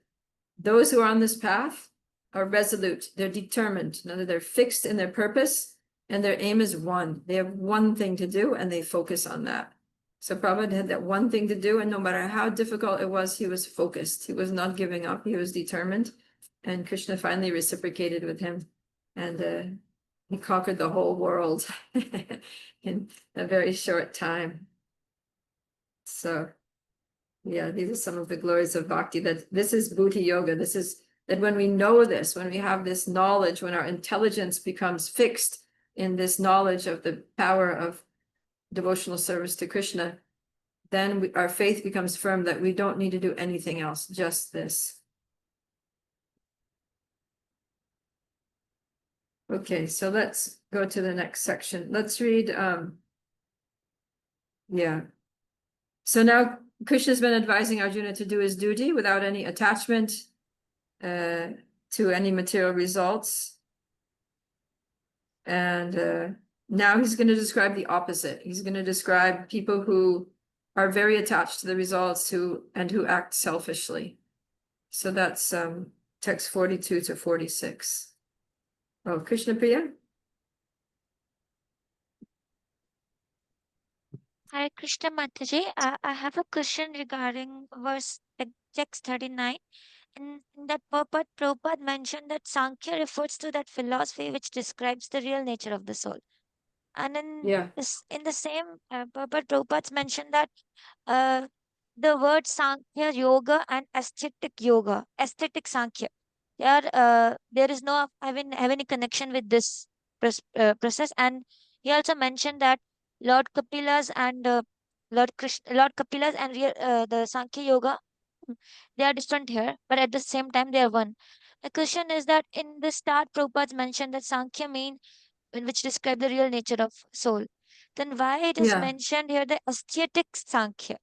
those who are on this path are resolute, they're determined, they're fixed in their purpose, and their aim is one. They have one thing to do, and they focus on that. So Prabhupada had that one thing to do, and no matter how difficult it was, he was focused. He was not giving up. He was determined. And Krishna finally reciprocated with him. And he conquered the whole world in a very short time. So yeah, these are some of the glories of bhakti. That this is Bhuti Yoga. This is that when we know this, when we have this knowledge, when our intelligence becomes fixed in this knowledge of the power of devotional service to Krishna, then our faith becomes firm that we don't need to do anything else, just this. Okay, so let's go to the next section. Let's read, yeah. So now Krishna's been advising Arjuna to do his duty without any attachment to any material results. And now he's going to describe the opposite. He's going to describe people who are very attached to the results who act selfishly. So that's text 42 to 46. Oh, Krishna Priya? Hare Krishna Mataji, I have a question regarding verse text 39. In that Prabhupada mentioned that Sankhya refers to that philosophy which describes the real nature of the soul. And in the same Prabhupada's mentioned that the word Sankhya Yoga and aesthetic yoga, aesthetic Sankhya, there is no have any connection with this process. And he also mentioned that Lord Kapila's and Lord Kapila's and the Sankhya Yoga, they are different here, but at the same time they are one. The question is that in the start, Prabhupada mentioned that Sankhya mean which describe the real nature of soul. Then why it is mentioned here the aesthetic Sankhya?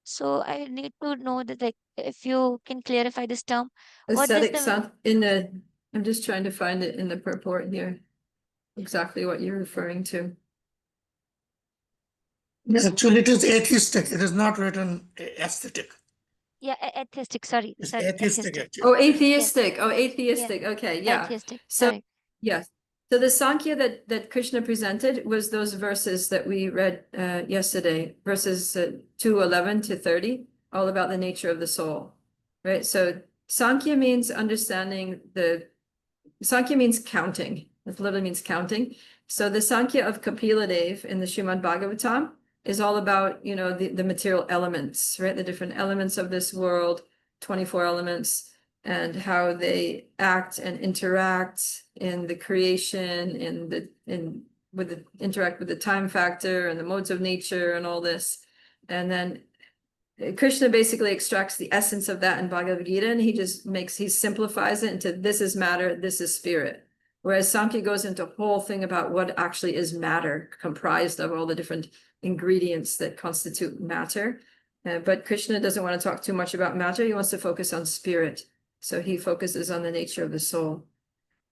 So I need to know that, like, if you can clarify this term. Aesthetic I'm just trying to find it in the purport here. Exactly what you're referring to. Actually, it is atheistic. It is not written aesthetic. Yeah, atheistic. Sorry. It's Sorry. atheistic, actually. Oh, atheistic. Yes. Oh, atheistic. Yeah. Okay, yeah. Atheistic. So, Correct. yes. So the Sankhya that Krishna presented was those verses that we read yesterday, verses 2:11 to 30, all about the nature of the soul, right? So Sankhya means understanding Sankhya means counting. It literally means counting. So the Sankhya of Kapila Dev in the Srimad Bhagavatam is all about, the material elements, right? The different elements of this world, 24 elements, and how they act and interact in the creation, interact with the time factor and the modes of nature and all this. And then Krishna basically extracts the essence of that in Bhagavad Gita, and he simplifies it into this is matter, this is spirit. Whereas Sankhya goes into a whole thing about what actually is matter, comprised of all the different ingredients that constitute matter. But Krishna doesn't want to talk too much about matter. He wants to focus on spirit. So he focuses on the nature of the soul.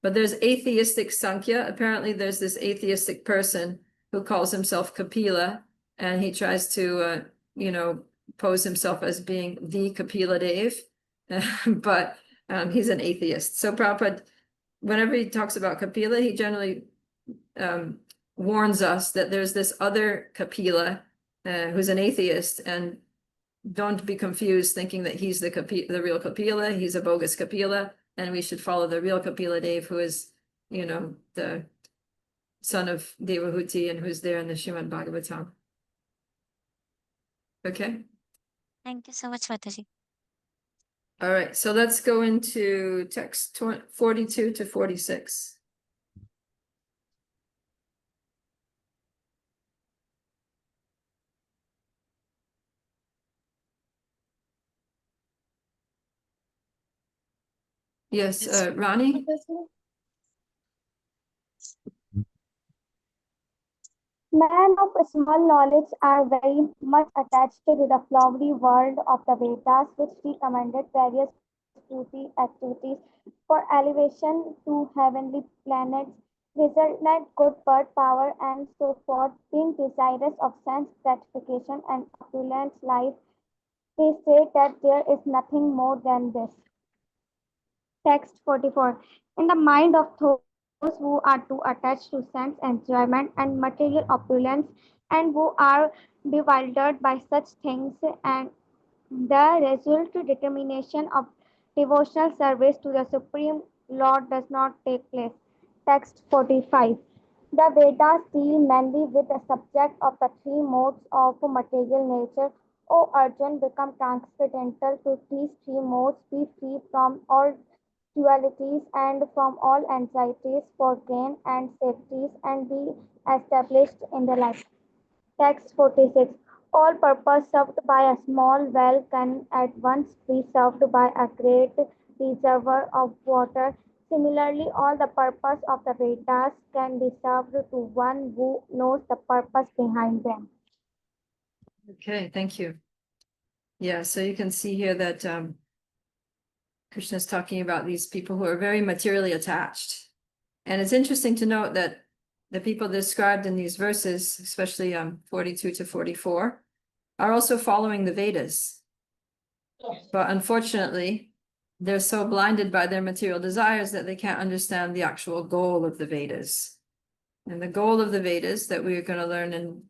But there's atheistic Sankhya. Apparently there's this atheistic person who calls himself Kapila, and he tries to, pose himself as being the Kapila Dev, but he's an atheist. So Prabhupada, whenever he talks about Kapila, he generally warns us that there's this other Kapila who's an atheist, and don't be confused thinking that he's the real Kapila. He's a bogus Kapila, and we should follow the real Kapila Dev, who is, the son of Devahuti and who's there in the Srimad Bhagavatam. Okay. Thank you so much, Mataji. All right, so let's go into text 42 to 46. Yes, Rani? Men of small knowledge are very much attached to the flowery world of the Vedas, which recommended various duty activities for elevation to heavenly planets, resultant good birth power, and so forth. Being desirous of sense gratification and opulent life, they say that there is nothing more than this. Text 44. In the mind of those who are too attached to sense enjoyment and material opulence, and who are bewildered by such things, and the result determination of devotional service to the Supreme Lord does not take place. Text 45. The Vedas deal mainly with the subject of the three modes of material nature. O Arjun, become transcendental to these three modes, be free from all dualities and from all anxieties for gain and safeties, and be established in the life. Text 46. All purpose served by a small well can at once be served by a great reservoir of water. Similarly, all the purpose of the Vedas can be served to one who knows the purpose behind them. Okay, thank you. Yeah, so you can see here that Krishna is talking about these people who are very materially attached. And it's interesting to note that the people described in these verses, especially 42 to 44, are also following the Vedas. But unfortunately, they're so blinded by their material desires that they can't understand the actual goal of the Vedas. And the goal of the Vedas that we are going to learn in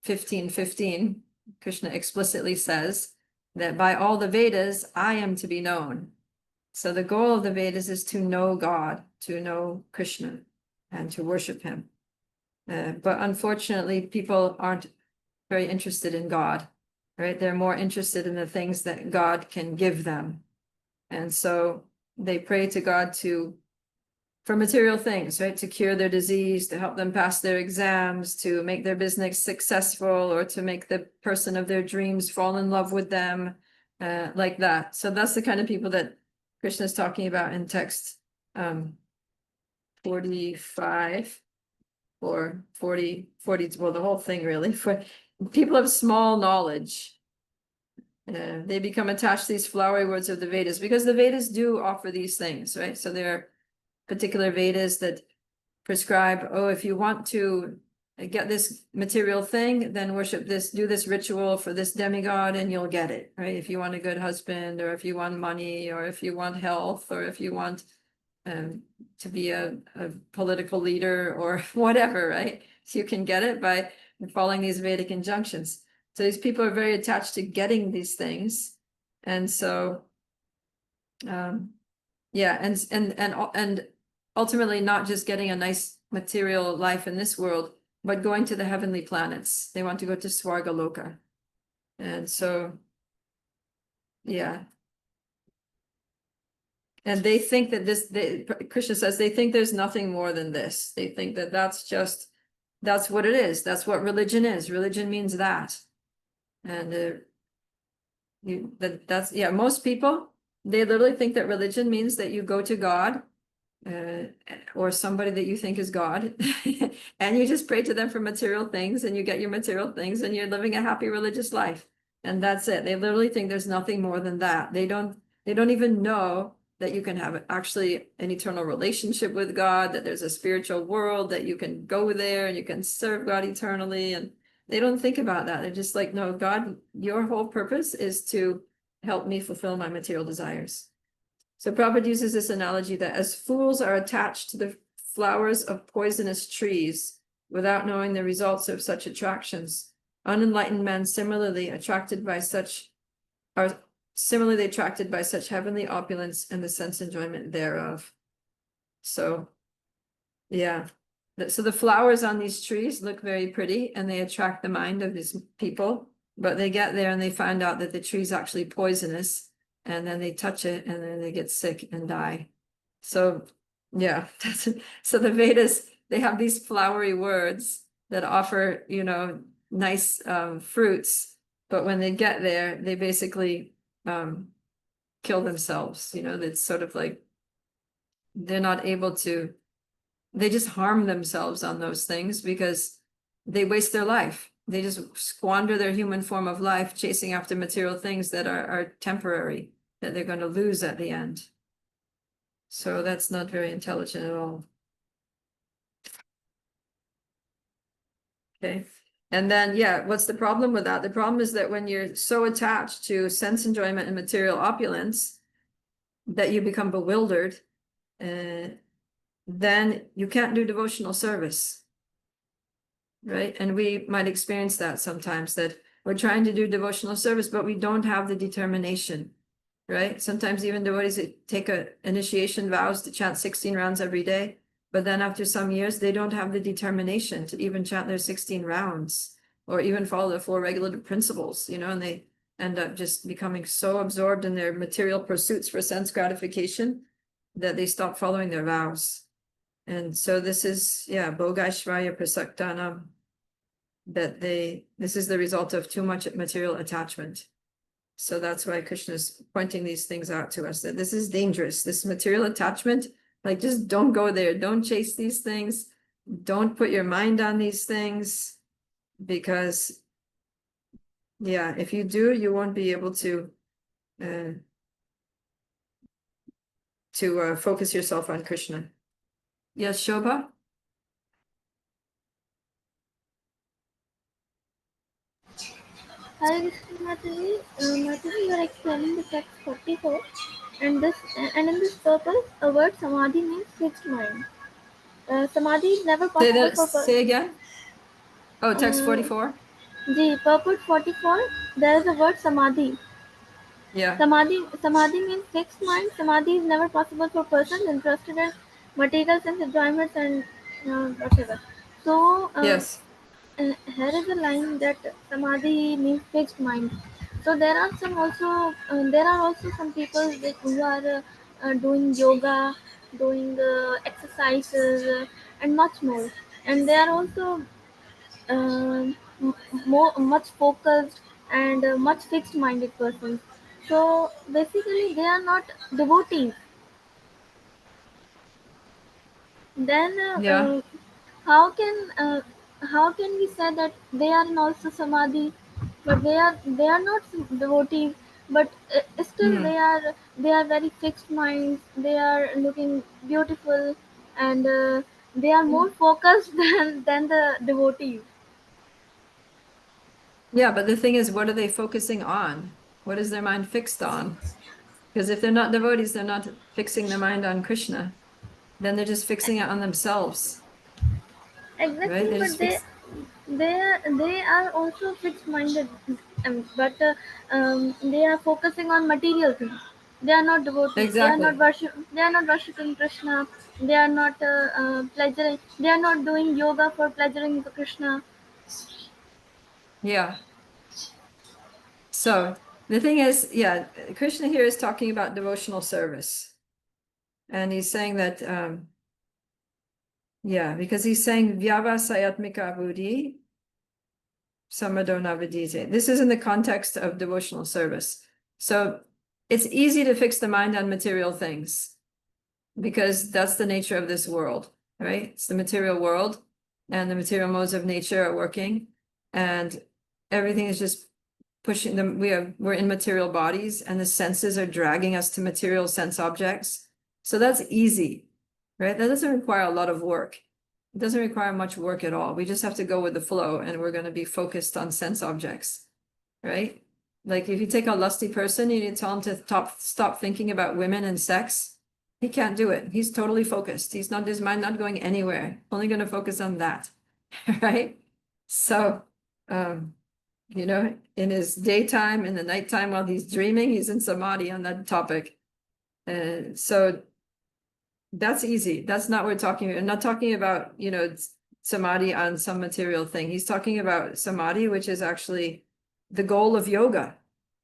15:15, Krishna explicitly says that by all the Vedas, I am to be known. So the goal of the Vedas is to know God, to know Krishna, and to worship him. But unfortunately, people aren't very interested in God, right? They're more interested in the things that God can give them. And so they pray to God for material things, right? To cure their disease, to help them pass their exams, to make their business successful, or to make the person of their dreams fall in love with them, like that. So that's the kind of people that Krishna is talking about in text 45 or 40, well, the whole thing really, for people of small knowledge. They become attached to these flowery words of the Vedas, because the Vedas do offer these things, right? So there are particular Vedas that prescribe, oh, if you want to get this material thing, then worship this, do this ritual for this demigod and you'll get it, right? If you want a good husband, or if you want money, or if you want health, or if you want to be a political leader or whatever, right? So you can get it by following these Vedic injunctions. So these people are very attached to getting these things. And so, yeah, and ultimately not just getting a nice material life in this world, but going to the heavenly planets. They want to go to Swargaloka. And so, yeah. And they think that Krishna says, they think there's nothing more than this. They think that that's what it is. That's what religion is. Religion means that. And most people, they literally think that religion means that you go to God, or somebody that you think is God, and you just pray to them for material things, and you get your material things, and you're living a happy religious life. And that's it. They literally think there's nothing more than that. They don't even know that you can have actually an eternal relationship with God, that there's a spiritual world, that you can go there and you can serve God eternally. And they don't think about that. They're just like, no, God, your whole purpose is to help me fulfill my material desires. So Prabhupada uses this analogy that as fools are attached to the flowers of poisonous trees without knowing the results of such attractions, unenlightened men similarly attracted by such heavenly opulence and the sense enjoyment thereof. So, yeah. So the flowers on these trees look very pretty and they attract the mind of these people, but they get there and they find out that the tree is actually poisonous, and then they touch it and then they get sick and die. So, yeah. So the Vedas, they have these flowery words that offer, nice fruits, but when they get there, they basically kill themselves. It's sort of like they're not able to, they just harm themselves on those things because they waste their life. They just squander their human form of life chasing after material things that are temporary, that they're going to lose at the end. So that's not very intelligent at all. Okay. And then, yeah, what's the problem with that? The problem is that when you're so attached to sense enjoyment and material opulence that you become bewildered, then you can't do devotional service. Right? And we might experience that sometimes, that we're trying to do devotional service, but we don't have the determination. Right? Sometimes even devotees that take a initiation vows to chant 16 rounds every day, but then after some years, they don't have the determination to even chant their 16 rounds or even follow the 4 regulative principles, you know, and they end up just becoming so absorbed in their material pursuits for sense gratification that they stop following their vows. And so this is, yeah, Bogaishvaya Prasaktanam, that this is the result of too much material attachment. So that's why Krishna is pointing these things out to us, that this is dangerous. This material attachment, like, just don't go there. Don't chase these things. Don't put your mind on these things, because, yeah, if you do, you won't be able to focus yourself on Krishna. Yes, Shobha? Hare Krishna Mataji, Mataji, you are explaining the text 44, and in this purpose, a word samadhi means fixed mind. Samadhi is never possible for Say again. Oh, text uh, 44. Purport 44. There is a word samadhi. Yeah. Samadhi means fixed mind. Samadhi is never possible for persons interested in material sense enjoyments and whatever. So Yes. here is a line that samadhi means fixed mind. So there are also some people who are doing yoga, doing exercises, and much more, and they are also much focused and much fixed minded persons. So basically they are not devotees. Then Yeah. how can we say that they are in also samadhi, but they are not devotees, but still they are very fixed minds. They are looking beautiful, and they are more focused than the devotees. Yeah, but the thing is, what are they focusing on? What is their mind fixed on? Because if they're not devotees, they're not fixing their mind on Krishna. Then they're just fixing it on themselves. Exactly, Right? They're but just fixed. they are also fixed minded, but they are focusing on material things. They are not devotees. Exactly. They are not worshiping Krishna. They are not pleasuring. They are not doing yoga for pleasuring Krishna. Yeah. So the thing is, yeah, Krishna here is talking about devotional service. And he's saying that, yeah, because he's saying Vyavasayatmika buddhi samadona vidite. This is in the context of devotional service. So it's easy to fix the mind on material things because that's the nature of this world, right? It's the material world, and the material modes of nature are working, and everything is just pushing them. We're in material bodies, and the senses are dragging us to material sense objects. So that's easy, right? That doesn't require a lot of work. It doesn't require much work at all. We just have to go with the flow, and we're going to be focused on sense objects, right? Like if you take a lusty person, you need to tell him to stop thinking about women and sex. He can't do it. He's totally focused. His mind not going anywhere, only going to focus on that, right? So, you know, in his daytime, in the nighttime, while he's dreaming, he's in samadhi on that topic. So that's easy. That's not what we're talking about. I'm not talking about, you know, samadhi on some material thing. He's talking about samadhi, which is actually the goal of yoga,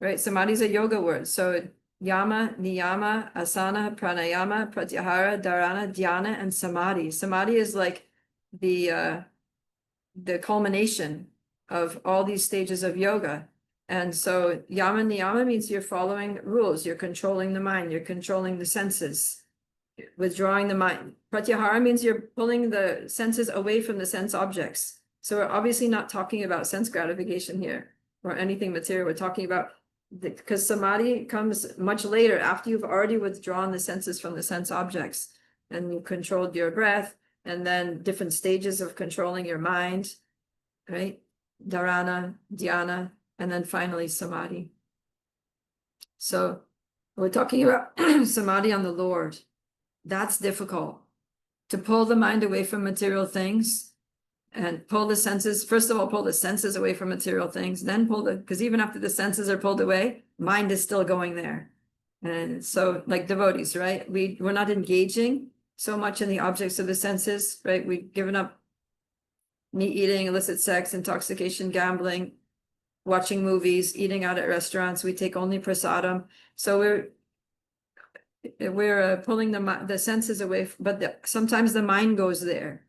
right? Samadhi is a yoga word. So yama, niyama, asana, pranayama, pratyahara, dharana, dhyana, and samadhi. Samadhi is like the culmination of all these stages of yoga. And so yama niyama means you're following rules, you're controlling the mind, you're controlling the senses, withdrawing the mind. Pratyahara means you're pulling the senses away from the sense objects. So we're obviously not talking about sense gratification here or anything material. We're talking about because samadhi comes much later after you've already withdrawn the senses from the sense objects and you controlled your breath, and then different stages of controlling your mind, right? Dharana, dhyana, and then finally samadhi. So we're talking about samadhi on the Lord. That's difficult. To pull the mind away from material things and pull the senses, first of all, pull the senses away from material things, then pull because even after the senses are pulled away, mind is still going there. And so like devotees, right? We're not engaging so much in the objects of the senses, right? We've given up meat eating, illicit sex, intoxication, gambling, watching movies, eating out at restaurants. We take only prasadam. So we're pulling the senses away, but sometimes the mind goes there.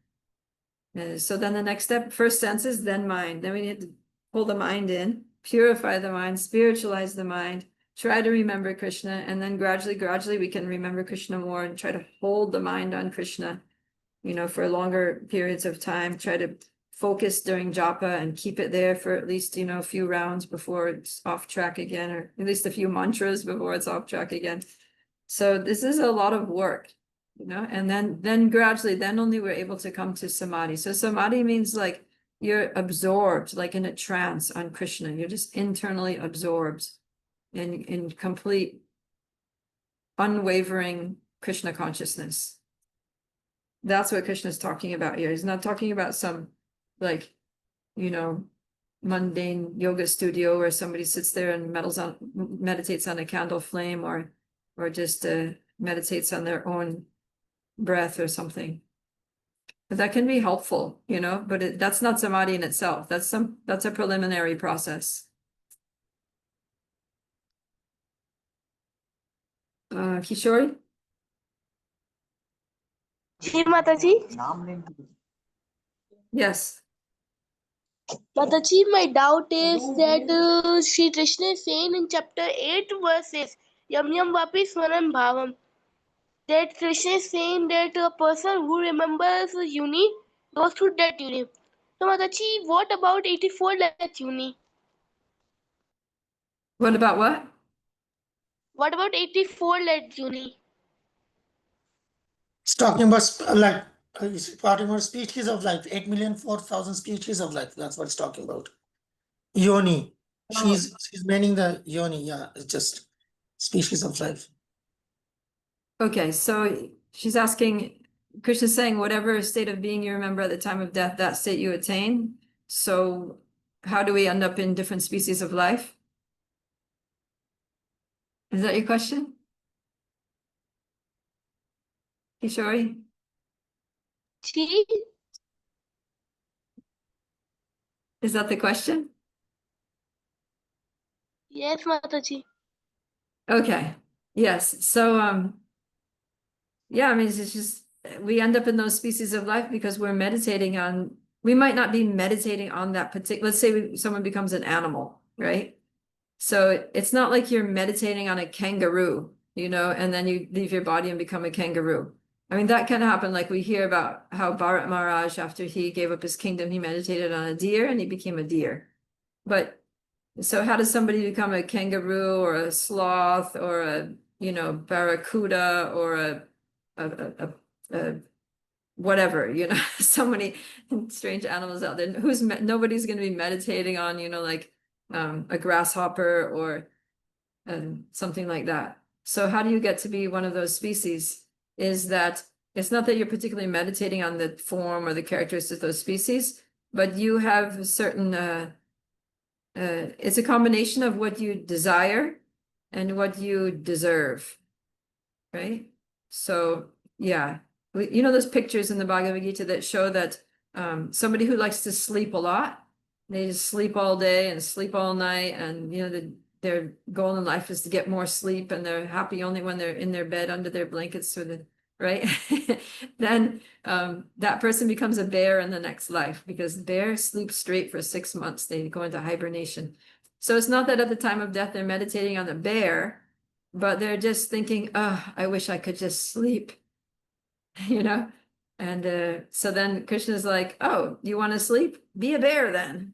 So then the next step, first senses, then mind. Then we need to pull the mind in, purify the mind, spiritualize the mind, try to remember Krishna, and then gradually we can remember Krishna more and try to hold the mind on Krishna, for longer periods of time. Try to focus during japa and keep it there for at least, a few rounds before it's off track again, or at least a few mantras before it's off track again. So this is a lot of work, and then gradually, then only we're able to come to samadhi. So samadhi means like you're absorbed, like in a trance on Krishna. You're just internally absorbed in complete, unwavering Krishna consciousness. That's what Krishna is talking about here. He's not talking about some like, mundane yoga studio where somebody sits there and meditates on a candle flame or just meditates on their own breath or something. But that can be helpful, but that's not samadhi in itself. That's a preliminary process. Kishori? Ji Mataji. Yes. Mataji, my doubt is that Sri Krishna is saying in chapter 8 verses, Yam Yam Vapi Swaram Bhavam, that Krishna is saying that a person who remembers uni goes to that uni. So Mataji, what about 84 lakh uni? What about what? What about 84 lakh uni? It's talking about it's talking about species of life, 8,004,000 species of life. That's what it's talking about. Yoni. She's meaning the yoni, yeah, it's just species of life. Okay, so she's asking, Krishna's saying whatever state of being you remember at the time of death, that state you attain. So how do we end up in different species of life? Is that your question? Kishori? Is that the question? Yes, Mataji. Okay. Yes. So yeah, I mean it's just we end up in those species of life because we're meditating on, we might not be meditating on that particular, let's say someone becomes an animal, right? So it's not like you're meditating on a kangaroo, and then you leave your body and become a kangaroo. I mean, that can happen. Like we hear about how Bharat Maharaj, after he gave up his kingdom, he meditated on a deer and he became a deer. But so how does somebody become a kangaroo or a sloth or a, barracuda or a whatever, so many strange animals out there. Nobody's going to be meditating on, like a grasshopper or something like that. So how do you get to be one of those species? Is that it's not that you're particularly meditating on the form or the characteristics of those species, but you have certain, it's a combination of what you desire and what you deserve, right? So yeah, those pictures in the Bhagavad Gita that show that somebody who likes to sleep a lot, they just sleep all day and sleep all night, and their goal in life is to get more sleep, and they're happy only when they're in their bed under their blankets right? Then that person becomes a bear in the next life because bears sleep straight for 6 months. They go into hibernation. So it's not that at the time of death they're meditating on the bear, but they're just thinking, oh, I wish I could just sleep, And so then Krishna's like, oh, you want to sleep? Be a bear then.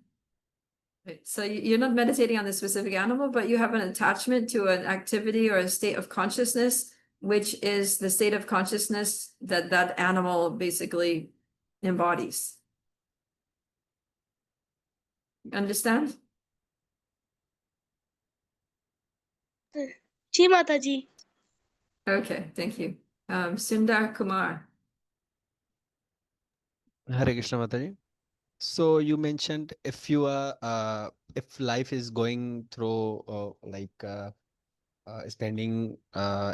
Right. So you're not meditating on the specific animal, but you have an attachment to an activity or a state of consciousness, which is the state of consciousness that that animal basically embodies. Understand? जी माता जी. Okay, thank you. Sundar Kumar. Hare Krishna Mataji. So you mentioned if you are if life is going through spending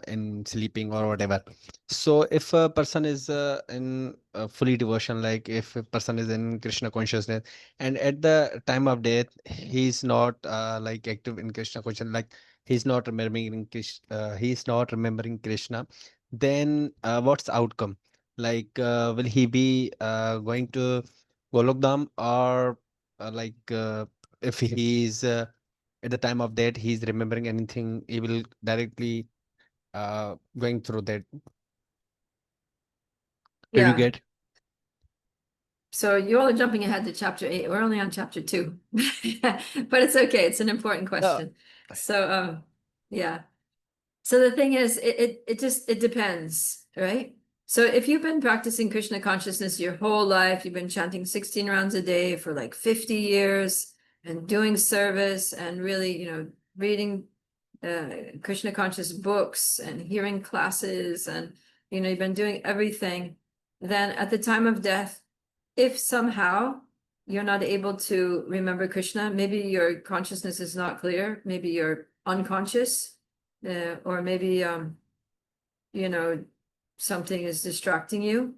in sleeping or whatever. So if a person is in fully devotion, like if a person is in Krishna consciousness, and at the time of death, he's not like active in Krishna consciousness, like he's not remembering Krishna, then what's the outcome? Like, will he be going to Golokdham, or if he's at the time of that he's remembering anything, he will directly going through that. Did you Yeah. get? So you all are jumping ahead to chapter 8. We're only on chapter 2. But it's okay. It's an important question. So yeah. So the thing is, it depends, right? So if you've been practicing Krishna consciousness your whole life, you've been chanting 16 rounds a day for like 50 years and doing service and really, reading Krishna conscious books and hearing classes, and you've been doing everything, then at the time of death, if somehow you're not able to remember Krishna, maybe your consciousness is not clear, maybe you're unconscious, or maybe something is distracting you,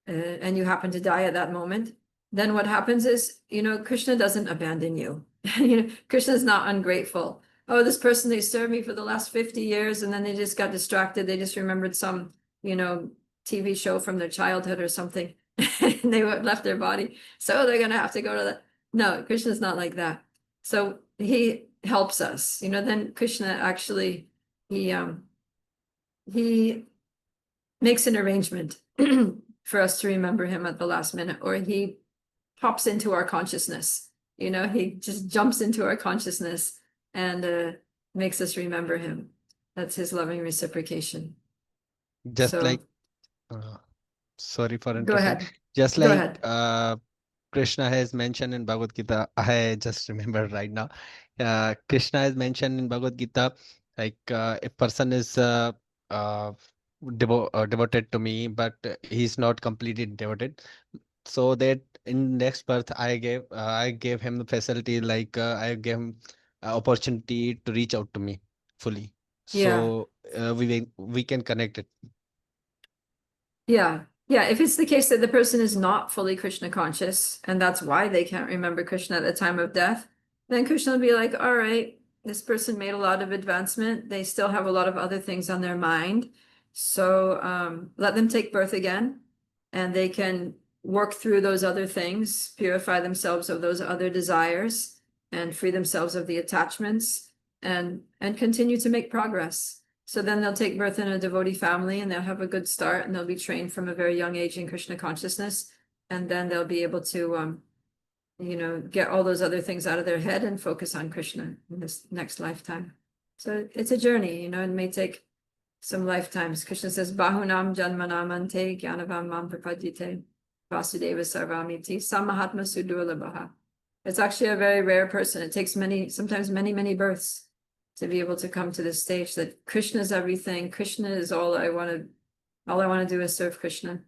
and you happen to die at that moment, then what happens is, Krishna doesn't abandon you. Krishna is not ungrateful. Oh, this person, they served me for the last 50 years, and then they just got distracted. They just remembered some, TV show from their childhood or something, and they left their body. So they're gonna have to go to that. No, Krishna's not like that. So he helps us, then Krishna actually, he makes an arrangement for us to remember him at the last minute, or he pops into our consciousness. He just jumps into our consciousness and makes us remember him. That's his loving reciprocation. Just So, like sorry for go interrupting. ahead. Just Go like ahead. Krishna has mentioned in Bhagavad Gita, I just remembered right now. Krishna has mentioned in Bhagavad Gita, like a person is devoted to me, but he's not completely devoted. So that in next birth, I gave him the facility, like I gave him opportunity to reach out to me fully. Yeah. So we can connect it. Yeah. Yeah. If it's the case that the person is not fully Krishna conscious, and that's why they can't remember Krishna at the time of death, then Krishna will be like, all right, this person made a lot of advancement. They still have a lot of other things on their mind. So let them take birth again, and they can work through those other things, purify themselves of those other desires, and free themselves of the attachments, and continue to make progress. So then they'll take birth in a devotee family, and they'll have a good start, and they'll be trained from a very young age in Krishna consciousness. And then they'll be able to, get all those other things out of their head and focus on Krishna in this next lifetime. So it's a journey, it may take some lifetimes. Krishna says, Bahunam janmanamante gyanavam mam prapadyate vasudeva sarvamiti samahatma sudurlabhaha. It's actually a very rare person. It takes sometimes many births to be able to come to this stage that Krishna is everything. Krishna is all I want to do is serve Krishna.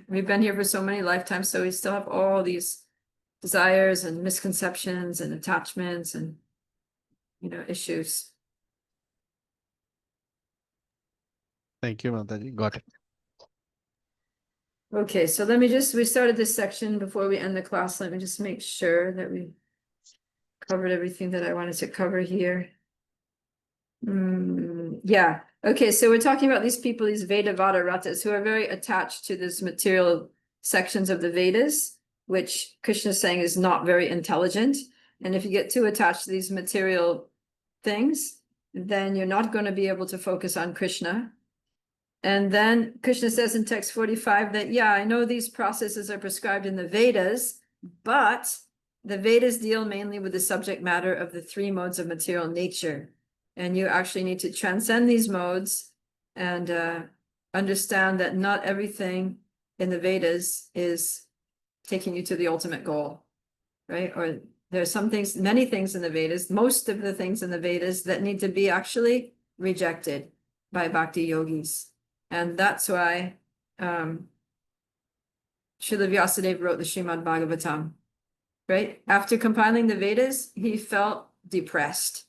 We've been here for so many lifetimes, so we still have all these desires and misconceptions and attachments and, issues. Thank you, Mataji. Got it. Okay, so we started this section before we end the class. Let me just make sure that we covered everything that I wanted to cover here. Yeah. Okay, so we're talking about these people, these Veda Vadaratas, who are very attached to this material sections of the Vedas, which Krishna is saying is not very intelligent. And if you get too attached to these material things, then you're not going to be able to focus on Krishna. And then Krishna says in text 45 that, yeah, I know these processes are prescribed in the Vedas, but the Vedas deal mainly with the subject matter of the three modes of material nature. And you actually need to transcend these modes and understand that not everything in the Vedas is taking you to the ultimate goal, right? Or there's some things, many things in the Vedas, most of the things in the Vedas that need to be actually rejected by bhakti yogis. And that's why Srila Vyasadeva wrote the Srimad Bhagavatam, right? After compiling the Vedas, he felt depressed.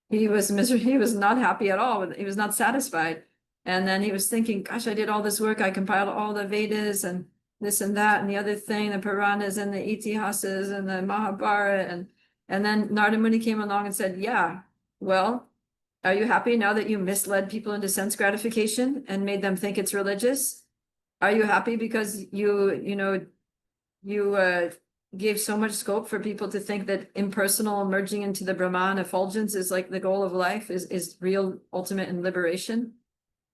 He was miserable. He was not happy at all. He was not satisfied. And then he was thinking, gosh, I did all this work. I compiled all the Vedas and this and that and the other thing, the Puranas and the Itihasas and the Mahabharata. And then Narada Muni came along and said, yeah, well, are you happy now that you misled people into sense gratification and made them think it's religious? Are you happy because you gave so much scope for people to think that impersonal merging into the Brahman effulgence is like the goal of life, is real ultimate in liberation?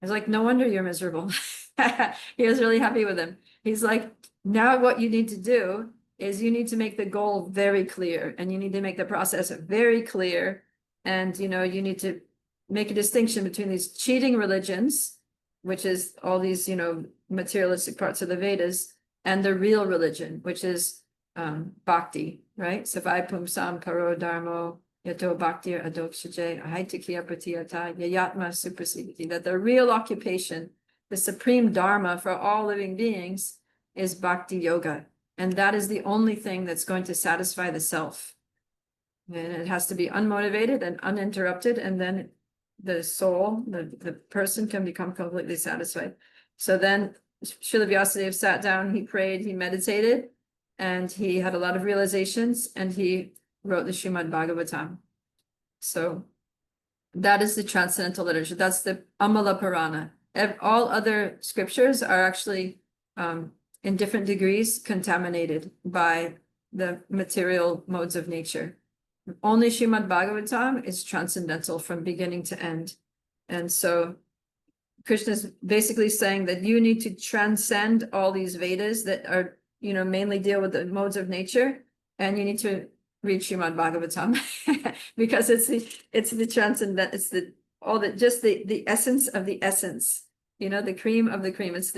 It's like, no wonder you're miserable. He was really happy with him. He's like, now what you need to do is you need to make the goal very clear, and you need to make the process very clear. And, you need to make a distinction between these cheating religions, which is all these, materialistic parts of the Vedas, and the real religion, which is bhakti, right? Savai pumsam paro dharmo yato bhakti adokshaje ahaitikya pratiyata yayatma suprasiditi. That the real occupation, the supreme dharma for all living beings, is bhakti yoga. And that is the only thing that's going to satisfy the self. And it has to be unmotivated and uninterrupted, and then the soul, the person can become completely satisfied. So then Srila Vyasadeva sat down, he prayed, he meditated, and he had a lot of realizations, and he wrote the Srimad Bhagavatam. So that is the transcendental literature. That's the Amala Purana. All other scriptures are actually in different degrees contaminated by the material modes of nature. Only Srimad Bhagavatam is transcendental from beginning to end. And so Krishna is basically saying that you need to transcend all these Vedas that are, mainly deal with the modes of nature, and you need to read Srimad Bhagavatam because it's the transcendent, it's the essence of the essence, the cream of the cream. It's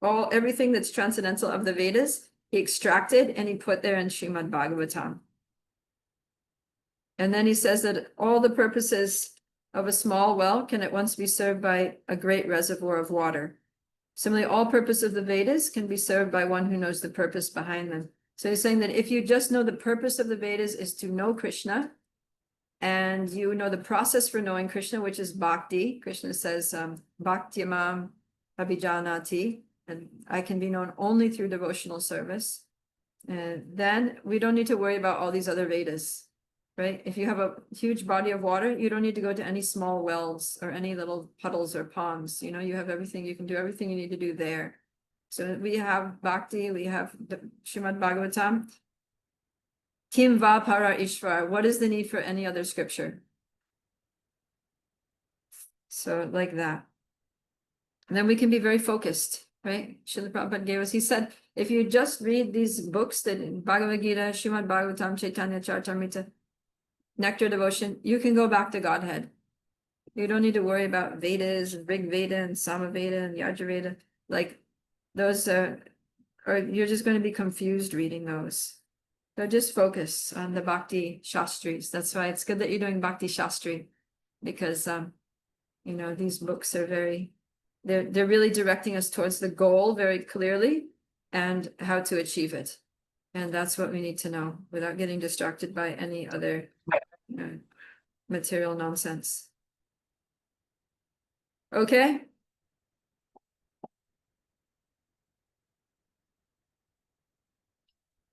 everything that's transcendental of the Vedas, he extracted and he put there in Srimad Bhagavatam. And then he says that all the purposes of a small well can at once be served by a great reservoir of water. Similarly, all purpose of the Vedas can be served by one who knows the purpose behind them. So he's saying that if you just know the purpose of the Vedas is to know Krishna, and you know the process for knowing Krishna, which is bhakti. Krishna says, bhaktyamam abhijanati, and I can be known only through devotional service. And then we don't need to worry about all these other Vedas. Right? If you have a huge body of water, you don't need to go to any small wells or any little puddles or ponds. You have everything, you can do everything you need to do there. So we have bhakti, we have the Srimad Bhagavatam. Kim va para ishvar. What is the need for any other scripture? So like that. And then we can be very focused, right? Srila Prabhupada gave us, he said, if you just read these books, that Bhagavad Gita, Srimad Bhagavatam, Chaitanya Charitamrita, Nectar Devotion, you can go back to Godhead. You don't need to worry about Vedas and Rig Veda and Samaveda and Yajurveda. Like those or you're just going to be confused reading those. So just focus on the Bhakti Shastris. That's why it's good that you're doing Bhakti Shastri, because these books are they're really directing us towards the goal very clearly and how to achieve it. And that's what we need to know without getting distracted by any other material nonsense. Okay.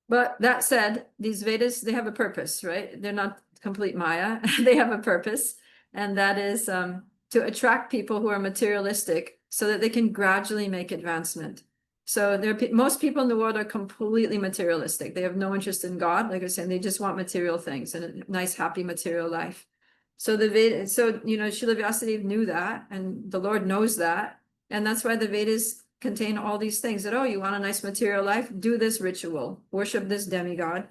But that said, these Vedas, they have a purpose, right? They're not complete Maya. They have a purpose. And that is to attract people who are materialistic so that they can gradually make advancement. So most people in the world are completely materialistic. They have no interest in God. Like I was saying, they just want material things and a nice, happy material life. So Srila Vyasadeva knew that, and the Lord knows that. And that's why the Vedas contain all these things that, oh, you want a nice material life? Do this ritual, worship this demigod.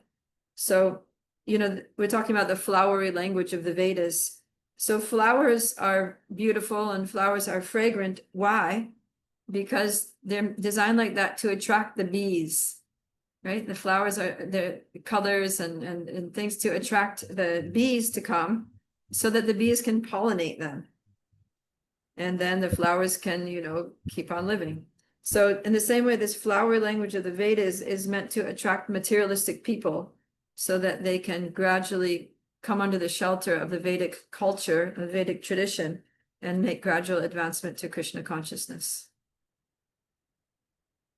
So, you know, we're talking about the flowery language of the Vedas. So flowers are beautiful and flowers are fragrant. Why? Because they're designed like that to attract the bees, right? The flowers are the colors and things to attract the bees to come so that the bees can pollinate them. And then the flowers can, you know, keep on living. So in the same way, this flowery language of the Vedas is meant to attract materialistic people so that they can gradually come under the shelter of the Vedic culture, the Vedic tradition, and make gradual advancement to Krishna consciousness.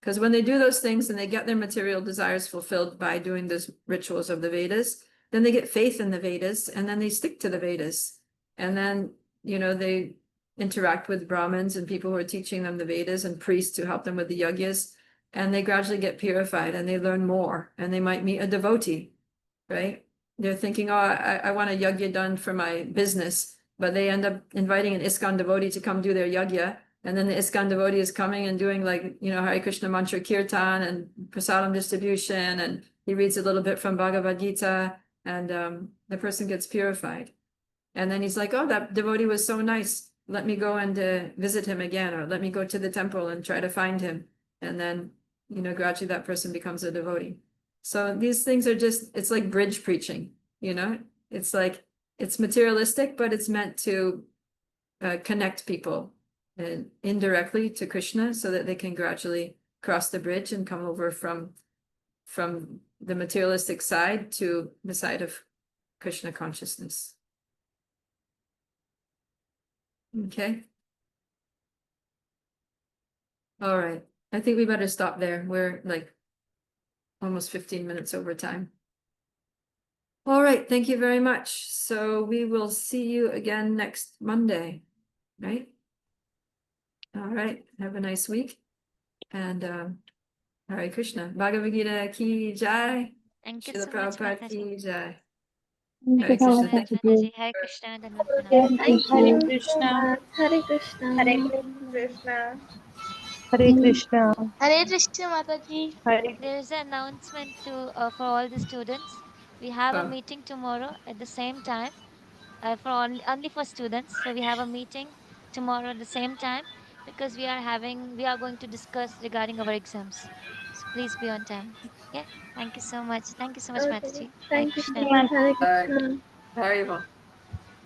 Because when they do those things and they get their material desires fulfilled by doing those rituals of the Vedas, then they get faith in the Vedas and then they stick to the Vedas. And then, you know, they interact with Brahmins and people who are teaching them the Vedas and priests who help them with the yagyas. And they gradually get purified and they learn more and they might meet a devotee, right? They're thinking, oh, I want a yagya done for my business, but they end up inviting an ISKCON devotee to come do their yagya. And then the ISKCON devotee is coming and doing like, you know, Hare Krishna mantra kirtan and prasadam distribution. And he reads a little bit from Bhagavad Gita and the person gets purified. And then he's like, oh, that devotee was so nice. Let me go and visit him again, or let me go to the temple and try to find him. And then, you know, gradually that person becomes a devotee. So these things are just, it's like bridge preaching, you know, it's like, it's materialistic, but it's meant to connect people indirectly to Krishna so that they can gradually cross the bridge and come over from the materialistic side to the side of Krishna consciousness. Okay. All right. I think we better stop there. We're like almost 15 minutes over time. All right. Thank you very much. So we will see you again next Monday, right? All right. Have a nice week. And Hare Krishna. Bhagavad Gita ki jai. Thank you Srila so much, Prabhupada Mataji. ki jai. Thank Hare you, Krishna. Thank Thank you, you. Mataji. Hare Krishna and Dandavat Hare Pranam. Thank Krishna. you so much. Hare Krishna. Hare Krishna. Hare Krishna. Hare Krishna Mataji. Hare There is an announcement to for all the students. We have a Oh. meeting tomorrow at the same time for only for students. So we have a meeting tomorrow at the same time because we are going to discuss regarding our exams. So please be on time. Okay. Thank you so much. Thank you so much, Okay. Mataji. Hare Thank you so Krishna. much. Hare Bye. Krishna. Haribo.